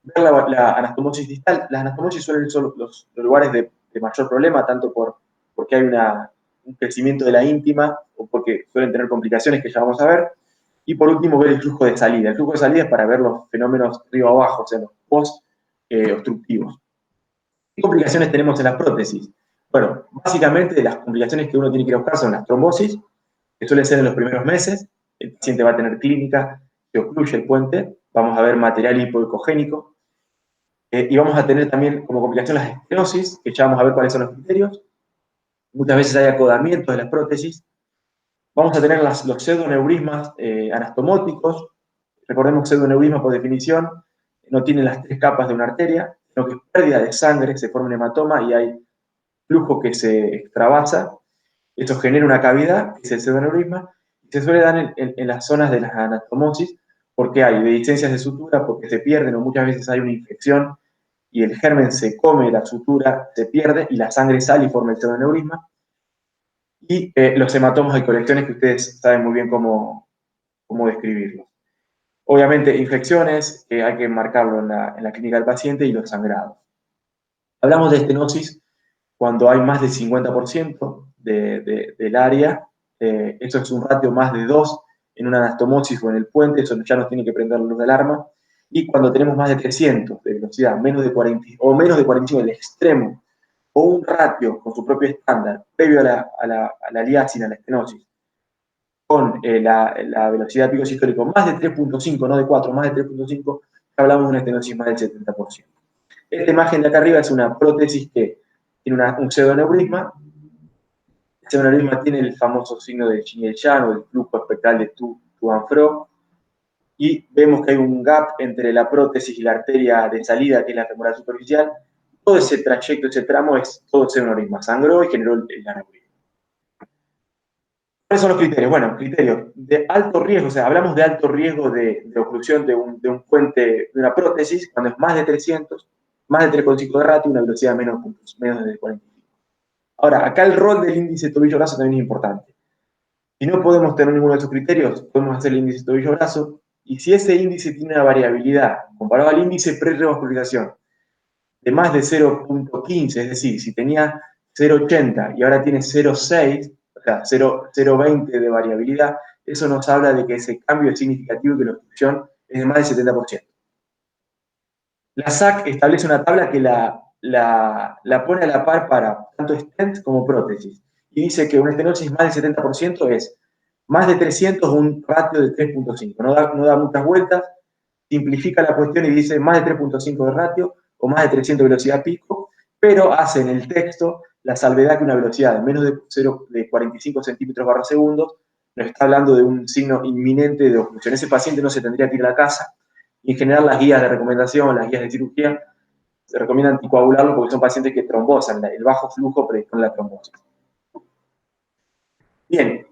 Speaker 1: Ver la anastomosis distal. Las anastomosis suelen ser los lugares de mayor problema, tanto porque hay un crecimiento de la íntima o porque suelen tener complicaciones que ya vamos a ver. Y por último, ver el flujo de salida. El flujo de salida es para ver los fenómenos río-abajo, o sea, los post-obstructivos. ¿Qué complicaciones tenemos en las prótesis? Bueno, básicamente las complicaciones que uno tiene que ir a buscar son las trombosis, que suele ser en los primeros meses. El paciente va a tener clínica que ocluye el puente. Vamos a ver material hipoecogénico. Y vamos a tener también como complicación las estenosis, que ya vamos a ver cuáles son los criterios. Muchas veces hay acodamiento de las prótesis. Vamos a tener los pseudoneurismas anastomóticos. Recordemos que pseudoneurisma, por definición, no tiene las 3 capas de una arteria, sino que es pérdida de sangre, se forma un hematoma y hay flujo que se extravasa. Esto genera una cavidad, que es el pseudoneurisma, y se suele dar en las zonas de las anastomosis, porque hay dehiscencias de sutura, porque se pierden, o muchas veces hay una infección y el germen se come la sutura, se pierde y la sangre sale y forma el pseudoneurisma. Y los hematomas y colecciones que ustedes saben muy bien cómo describirlos. Obviamente, infecciones, que hay que marcarlo en la clínica del paciente, y los sangrados. Hablamos de estenosis cuando hay más del 50% del área. Eso es un ratio más de 2 en una anastomosis o en el puente, eso ya nos tiene que prender la luz de alarma. Y cuando tenemos más de 300 de velocidad, menos de 40, o menos de 45 en el extremo, o un ratio con su propio estándar, previo a la liacina, a la estenosis, con la velocidad pico sistólico más de 3.5, no de 4, más de 3.5, hablamos de una estenosis más del 70%. Esta imagen de acá arriba es una prótesis que tiene un pseudoneurisma. El pseudoneurisma tiene el famoso signo de Chiniel-Yan o el flujo espectral de to and fro. Y vemos que hay un gap entre la prótesis y la arteria de salida, que es la femoral superficial. Todo ese trayecto, ese tramo, es todo pseudoneurisma. Sangró y generó el aneurisma. ¿Cuáles son los criterios? Bueno, criterios de alto riesgo, o sea, hablamos de alto riesgo de oclusión de un puente, de una prótesis, cuando es más de 300, más de 3,5 de ratio, una velocidad menos de 45. Ahora, acá el rol del índice tobillo-brazo también es importante. Si no podemos tener ninguno de esos criterios, podemos hacer el índice tobillo-brazo, y si ese índice tiene una variabilidad comparado al índice pre-revascularización de más de 0.15, es decir, si tenía 0.80 y ahora tiene 0.6, o sea, 0.20 de variabilidad, eso nos habla de que ese cambio es significativo y que la obstrucción es de más del 70%. La SAC establece una tabla que la pone a la par para tanto stent como prótesis. Y dice que una estenosis más del 70% es más de 300 o un ratio de 3.5. No da muchas vueltas, simplifica la cuestión y dice más de 3.5 de ratio o más de 300 de velocidad pico, pero hace en el texto la salvedad que una velocidad de menos de 45 centímetros barra segundo nos está hablando de un signo inminente de obstrucción. Ese paciente no se tendría que ir a la casa, y en general las guías de recomendación, las guías de cirugía, se recomienda anticoagularlo porque son pacientes que trombosan, el bajo flujo predispone la trombosis. Bien,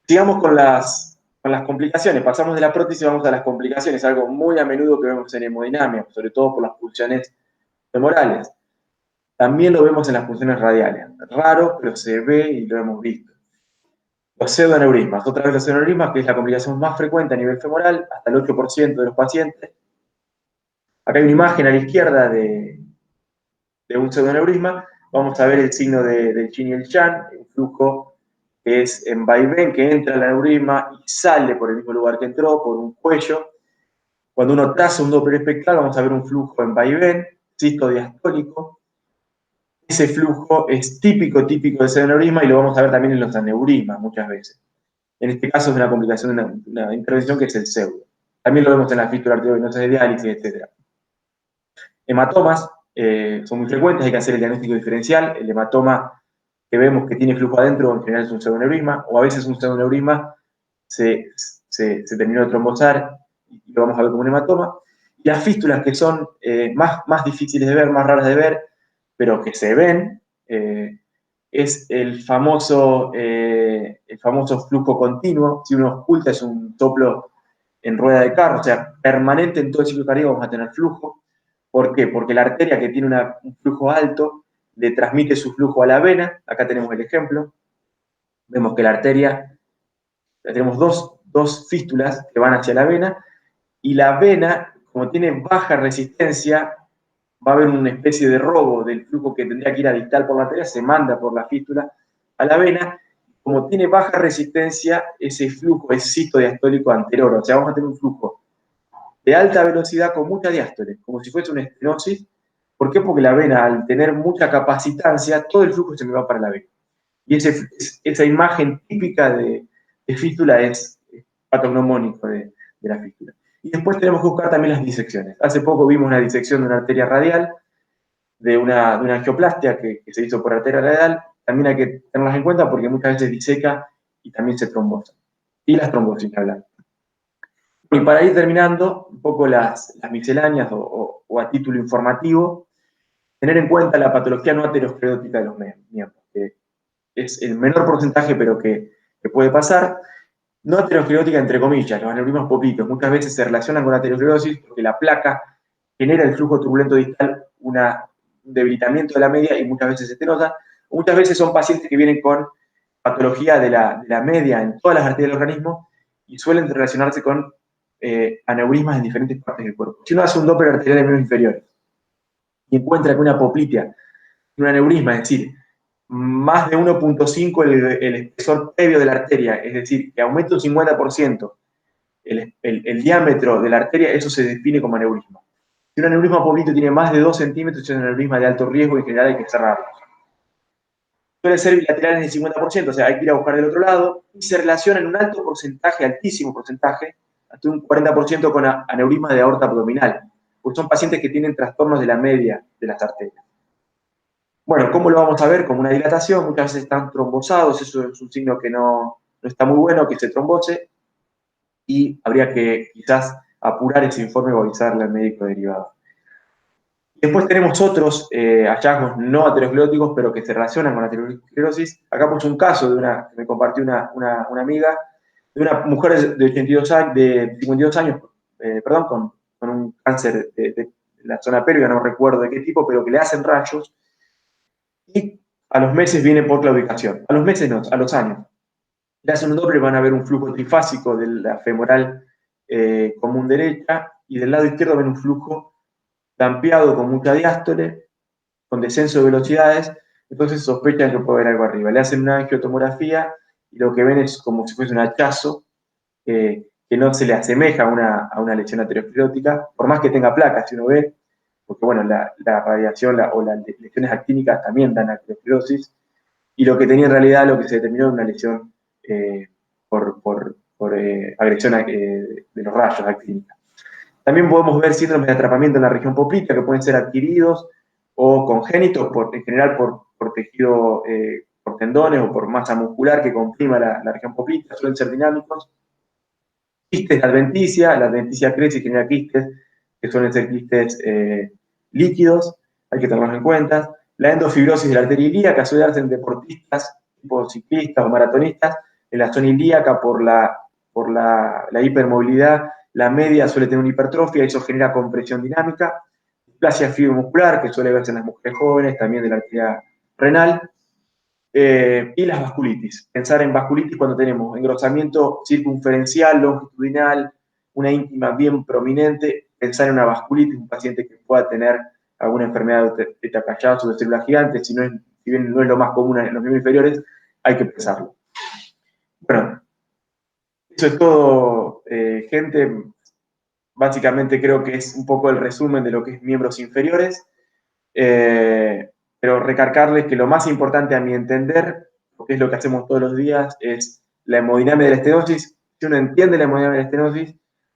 Speaker 1: sigamos con las complicaciones. Pasamos de la prótesis y vamos a las complicaciones, algo muy a menudo que vemos en hemodinamia, sobre todo por las pulsiones femorales. También lo vemos en las pulsiones radiales. Raro, pero se ve y lo hemos visto. Los pseudoneurismas. Otra vez los pseudoneurismas, que es la complicación más frecuente a nivel femoral, hasta el 8% de los pacientes. Acá hay una imagen a la izquierda de un pseudoneurisma. Vamos a ver el signo del Yin y el Yang, un flujo que es en vaivén, que entra el aneurisma y sale por el mismo lugar que entró, por un cuello. Cuando uno traza un Doppler espectral, vamos a ver un flujo en vaivén, sistodiastólico. Ese flujo es típico del pseudoneurisma y lo vamos a ver también en los aneurismas muchas veces. En este caso es una complicación de una intervención que es el pseudo. También lo vemos en la fístula arteriovenosa de diálisis, etc. Hematomas son muy frecuentes, hay que hacer el diagnóstico diferencial. El hematoma que vemos que tiene flujo adentro en general es un pseudoneurisma, o a veces un pseudoneurisma se terminó de trombosar y lo vamos a ver como un hematoma. Y las fístulas, que son más difíciles de ver, más raras de ver, pero que se ven, es el famoso flujo continuo. Si uno oculta, es un soplo en rueda de carro, o sea, permanente en todo el ciclo cardíaco vamos a tener flujo. ¿Por qué? Porque la arteria que tiene un flujo alto le transmite su flujo a la vena. Acá tenemos el ejemplo. Vemos que la arteria, tenemos dos fístulas que van hacia la vena, y la vena, como tiene baja resistencia, va a haber una especie de robo del flujo que tendría que ir a distal por la arteria, se manda por la fístula a la vena. Como tiene baja resistencia, ese flujo es sistodiastólico anterior, o sea, vamos a tener un flujo de alta velocidad con mucha diástole, como si fuese una estenosis. ¿Por qué? Porque la vena, al tener mucha capacitancia, todo el flujo se me va para la vena. Y esa imagen típica de fístula es patognomónico de la fístula. Y después tenemos que buscar también las disecciones. Hace poco vimos una disección de una arteria radial, de una angioplastia que se hizo por arteria radial. También hay que tenerlas en cuenta porque muchas veces diseca y también se trombosa. Y las trombosis, hablan. Y para ir terminando, un poco las misceláneas o a título informativo, tener en cuenta la patología no aterosclerótica de los miembros, que es el menor porcentaje, pero que puede pasar. No aterosclerótica, entre comillas, los aneurismas poplitos muchas veces se relacionan con la aterosclerosis porque la placa genera el flujo turbulento distal, un debilitamiento de la media y muchas veces estenosa. Muchas veces son pacientes que vienen con patología de la media en todas las arterias del organismo y suelen relacionarse con aneurismas en diferentes partes del cuerpo. Si uno hace un Doppler arterial de miembros inferiores y encuentra que una poplitea, un aneurisma, es decir, más de 1.5 el espesor previo de la arteria, es decir, que aumenta un 50% el diámetro de la arteria, eso se define como aneurisma. Si un aneurisma popliteo tiene más de 2 centímetros, es un aneurisma de alto riesgo y en general hay que cerrarlo. Suele ser bilateral en el 50%, o sea, hay que ir a buscar del otro lado, y se relaciona en un alto porcentaje, altísimo porcentaje, hasta un 40% con aneurisma de aorta abdominal, porque son pacientes que tienen trastornos de la media de las arterias. Bueno, ¿cómo lo vamos a ver? Como una dilatación, muchas veces están trombosados, eso es un signo que no está muy bueno, que se trombose, y habría que quizás apurar ese informe o avisarle al médico derivado. Después tenemos otros hallazgos no ateroscleróticos, pero que se relacionan con la aterosclerosis. Acá puse un caso que me compartió una amiga, de una mujer de 52 años, con un cáncer de la zona pélvica, no recuerdo de qué tipo, pero que le hacen rayos, y a los meses viene por claudicación. A los meses no, a los años. Le hacen un Doppler, van a ver un flujo trifásico de la femoral común derecha, y del lado izquierdo ven un flujo dampeado con mucha diástole, con descenso de velocidades, entonces sospechan que puede haber algo arriba. Le hacen una angiotomografía y lo que ven es como si fuese un hachazo que no se le asemeja a una lesión aterosclerótica, por más que tenga placas, si uno ve, porque bueno, la radiación o las lesiones actínicas también dan aterosclerosis, y lo que tenía en realidad, lo que se determinó era una lesión por agresión de los rayos actínicos. También podemos ver síndromes de atrapamiento en la región poplítea que pueden ser adquiridos o congénitos, en general por tejido, por tendones o por masa muscular que comprima la región poplítea, suelen ser dinámicos. Quistes de la adventicia crece y genera quistes, que suelen ser quistes líquidos, hay que tenerlos en cuenta. La endofibrosis de la arteria ilíaca suele darse en deportistas, tipo ciclistas o maratonistas, en la zona ilíaca por la hipermovilidad. La media suele tener una hipertrofia, eso genera compresión dinámica. Displasia fibromuscular, que suele verse en las mujeres jóvenes, también de la arteria renal. Y las vasculitis. Pensar en vasculitis cuando tenemos engrosamiento circunferencial, longitudinal, una íntima bien prominente. Pensar en una vasculitis, un paciente que pueda tener alguna enfermedad de Takayasu o de célula gigante, si bien no es lo más común en los miembros inferiores, hay que pensarlo. Bueno, eso es todo, gente. Básicamente creo que es un poco el resumen de lo que es miembros inferiores. Pero recargarles que lo más importante a mi entender, porque es lo que hacemos todos los días, es la hemodinamia de la estenosis. Si uno entiende la hemodinamia de la estenosis,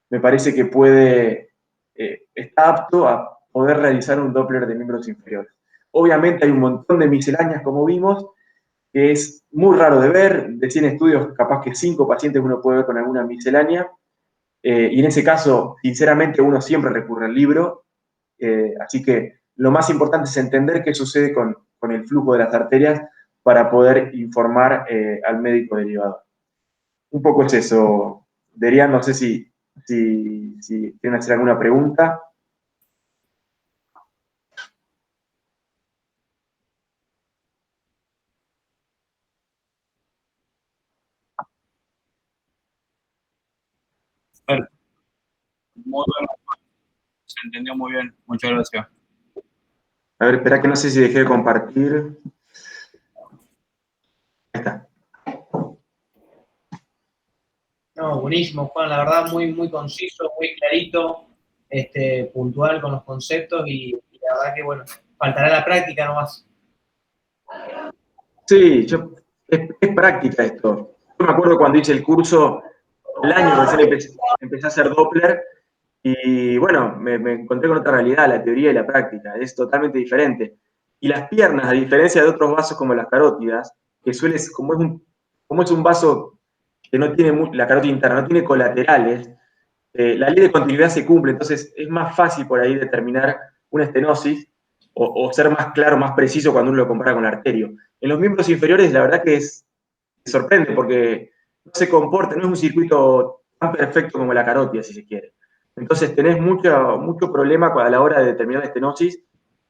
Speaker 1: me parece que está apto a poder realizar un Doppler de miembros inferiores. Obviamente hay un montón de misceláneas, como vimos, que es muy raro de ver. De 100 estudios, capaz que 5 pacientes uno puede ver con alguna miscelánea. Y en ese caso, sinceramente, uno siempre recurre al libro. Así que lo más importante es entender qué sucede con el flujo de las arterias para poder informar al médico derivador. Un poco es eso. Derian, no sé si si quieren hacer alguna pregunta.
Speaker 2: Muy bueno, se entendió muy bien. Muchas gracias.
Speaker 1: A ver, espera que no sé si dejé de compartir. Ahí está.
Speaker 3: No, buenísimo, Juan, la verdad muy conciso, muy clarito, puntual con los conceptos y la verdad que, bueno, faltará la práctica nomás.
Speaker 1: Sí, es práctica esto. Yo me acuerdo cuando hice el curso, el año recién empecé a hacer Doppler y bueno, me encontré con otra realidad, la teoría y la práctica, es totalmente diferente. Y las piernas, a diferencia de otros vasos como las carótidas, que como es un vaso que no tiene, la carótida interna no tiene colaterales, la ley de continuidad se cumple, entonces es más fácil por ahí determinar una estenosis o ser más claro, más preciso cuando uno lo compara con la arterio. En los miembros inferiores, la verdad que sorprende porque no se comporta, no es un circuito tan perfecto como la carótida, si se quiere. Entonces tenés mucho problema a la hora de determinar la estenosis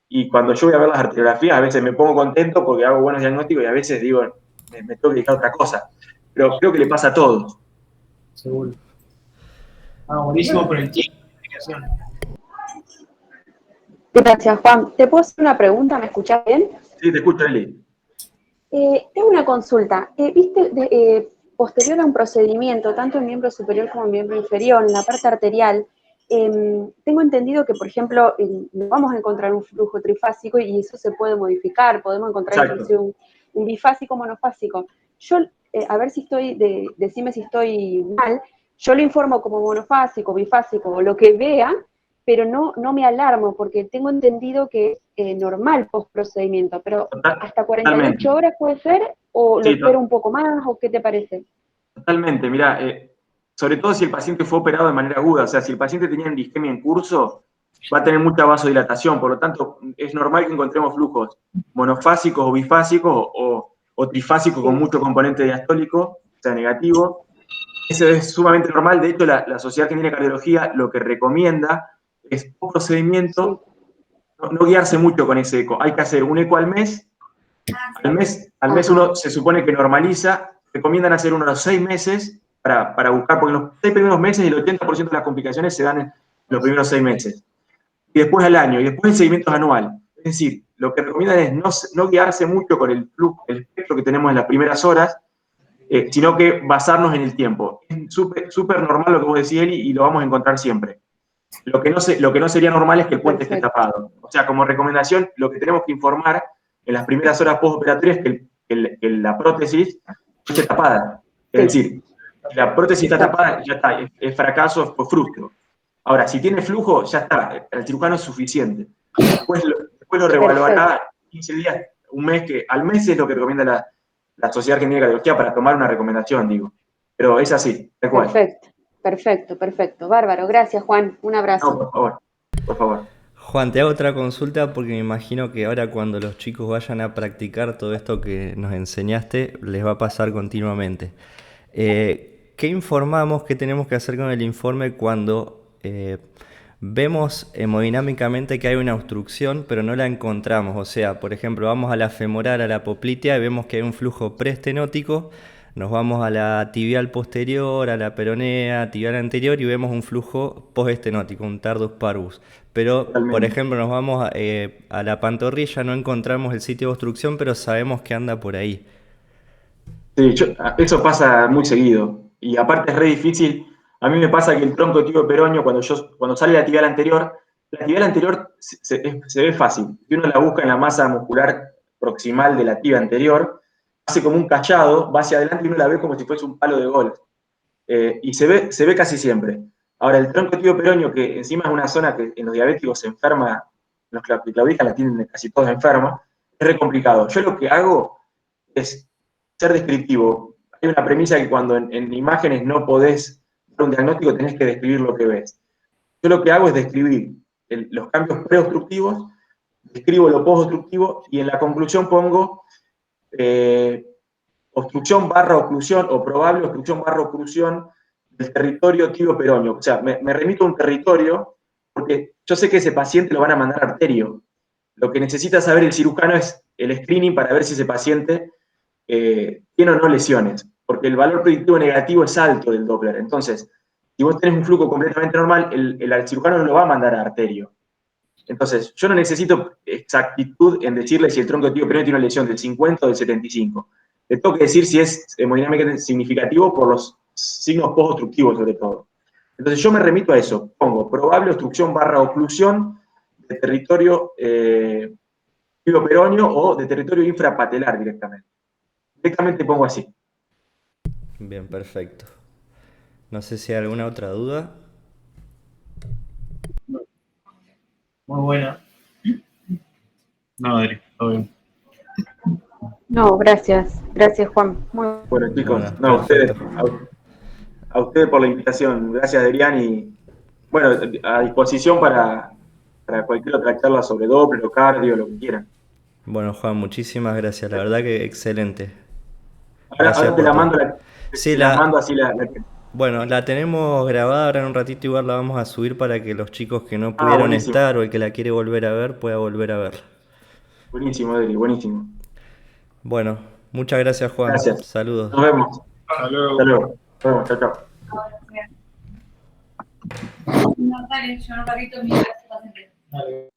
Speaker 1: y cuando yo voy a ver las arteriografías, a veces me pongo contento porque hago buenos diagnósticos y a veces digo, me tengo que dedicar a otra cosa. Pero creo que le pasa a todos.
Speaker 3: Seguro. Ah, buenísimo por el tiempo de explicación.
Speaker 4: Gracias, Juan. ¿Te puedo hacer una pregunta? ¿Me escuchás bien?
Speaker 1: Sí, te escucho, Eli.
Speaker 4: Tengo una consulta. ¿Viste, posterior a un procedimiento, tanto en miembro superior como en miembro inferior, en la parte arterial, tengo entendido que, por ejemplo, vamos a encontrar un flujo trifásico y eso se puede modificar, podemos encontrar
Speaker 1: Exacto.
Speaker 4: inclusive un bifásico, monofásico. Yo, a ver si decime si estoy mal, yo lo informo como monofásico, bifásico, o lo que vea, pero no me alarmo porque tengo entendido que es normal post procedimiento, pero hasta 48
Speaker 1: Totalmente.
Speaker 4: horas puede ser, o lo
Speaker 1: Sí,
Speaker 4: espero un poco más, o qué te parece.
Speaker 1: totalmente. Mira, sobre todo si el paciente fue operado de manera aguda, o sea, si el paciente tenía una disquemia en curso, va a tener mucha vasodilatación, por lo tanto, es normal que encontremos flujos monofásicos o bifásicos o trifásicos con mucho componente diastólico, o sea, negativo. Eso es sumamente normal. De hecho, la Sociedad Argentina de Cardiología lo que recomienda es un procedimiento, no guiarse mucho con ese eco. Hay que hacer un eco al mes. Al mes uno se supone que normaliza. Recomiendan hacer unos 6 meses para buscar, porque en los 6 primeros meses el 80% de las complicaciones se dan en los primeros 6 meses. Y después al año, y después el seguimiento es anual. Es decir, lo que recomiendan es no guiarse mucho con el flujo, el espectro que tenemos en las primeras horas, sino que basarnos en el tiempo. Es súper normal lo que vos decís, Eli, y lo vamos a encontrar siempre. Lo que no sería normal es que el puente esté tapado. O sea, como recomendación, lo que tenemos que informar en las primeras horas postoperatorias es que la prótesis esté tapada. Es decir, si la prótesis está tapada, ya está, es fracaso, fue frustro. Ahora, si tiene flujo, ya está, el cirujano es suficiente. Después lo reevaluará 15 días, un mes, que al mes es lo que recomienda la Sociedad Argentina de Cardiología para tomar una recomendación, digo. Pero es así, tal cual.
Speaker 4: Perfecto. Bárbaro. Gracias, Juan. Un abrazo.
Speaker 1: No, por favor.
Speaker 5: Juan, te hago otra consulta porque me imagino que ahora cuando los chicos vayan a practicar todo esto que nos enseñaste, les va a pasar continuamente. ¿Qué informamos, qué tenemos que hacer con el informe cuando vemos hemodinámicamente que hay una obstrucción, pero no la encontramos? O sea, por ejemplo, vamos a la femoral, a la poplitea y vemos que hay un flujo preestenótico, nos vamos a la tibial posterior, a la peronea, tibial anterior y vemos un flujo postestenótico, un tardus parvus. Pero, por ejemplo, nos vamos a la pantorrilla, no encontramos el sitio de obstrucción, pero sabemos que anda por ahí.
Speaker 1: Sí, eso pasa muy seguido. Y aparte es re difícil. A mí me pasa que el tronco tibio peroneo, cuando sale la tibial anterior se ve fácil. Si uno la busca en la masa muscular proximal de la tibia anterior, hace como un cachado, va hacia adelante y uno la ve como si fuese un palo de golf. Y se ve casi siempre. Ahora, el tronco tibio peroneo, que encima es una zona que en los diabéticos se enferma, los que claudican la tienen casi todos enfermos, es re complicado. Yo lo que hago es ser descriptivo. Hay una premisa que cuando en imágenes no podés dar un diagnóstico, tenés que describir lo que ves. Yo lo que hago es describir los cambios preobstructivos, describo lo postobstructivo y en la conclusión pongo obstrucción barra oclusión o probable obstrucción barra oclusión del territorio tibio-peroneo. O sea, me remito a un territorio porque yo sé que ese paciente lo van a mandar arterio. Lo que necesita saber el cirujano es el screening para ver si ese paciente tiene o no lesiones, porque el valor predictivo negativo es alto del Doppler. Entonces, si vos tenés un flujo completamente normal, el cirujano no lo va a mandar a arterio. Entonces, yo no necesito exactitud en decirle si el tronco tibio-peroneo tiene una lesión del 50 o del 75. Le tengo que decir si es hemodinámicamente significativo por los signos post-obstructivos, sobre todo. Entonces, yo me remito a eso. Pongo probable obstrucción / oclusión de territorio tibio-peroneo o de territorio infrapatelar directamente. Directamente pongo así.
Speaker 5: Bien, perfecto. No sé si hay alguna otra duda.
Speaker 3: Muy buena.
Speaker 2: No, Adri, todo bien.
Speaker 4: No, gracias. Gracias, Juan. Muy
Speaker 1: Bueno, chicos,
Speaker 5: Bueno,
Speaker 1: no,
Speaker 5: perfecto.
Speaker 1: a ustedes por la invitación. Gracias, Adrián. Y bueno, a disposición para cualquier otra charla sobre Doppler o cardio, lo que quieran.
Speaker 5: Bueno, Juan, muchísimas gracias. La verdad que excelente.
Speaker 1: Ahora te
Speaker 5: por
Speaker 1: la
Speaker 5: todo.
Speaker 1: mando,
Speaker 5: Sí,
Speaker 1: te la mando así
Speaker 5: bueno, la tenemos grabada, ahora en un ratito igual la vamos a subir para que los chicos que no pudieron
Speaker 1: buenísimo.
Speaker 5: estar o el que la quiere volver a ver pueda volver a ver.
Speaker 1: Buenísimo, Adri, buenísimo.
Speaker 5: Bueno, muchas gracias, Juan.
Speaker 1: Gracias.
Speaker 5: Saludos.
Speaker 1: Nos vemos.
Speaker 2: Hasta luego.
Speaker 1: Hasta luego. Nos vemos. Chao, chao.
Speaker 6: No, dale, yo un ratito mientras se paciente.
Speaker 3: Dale.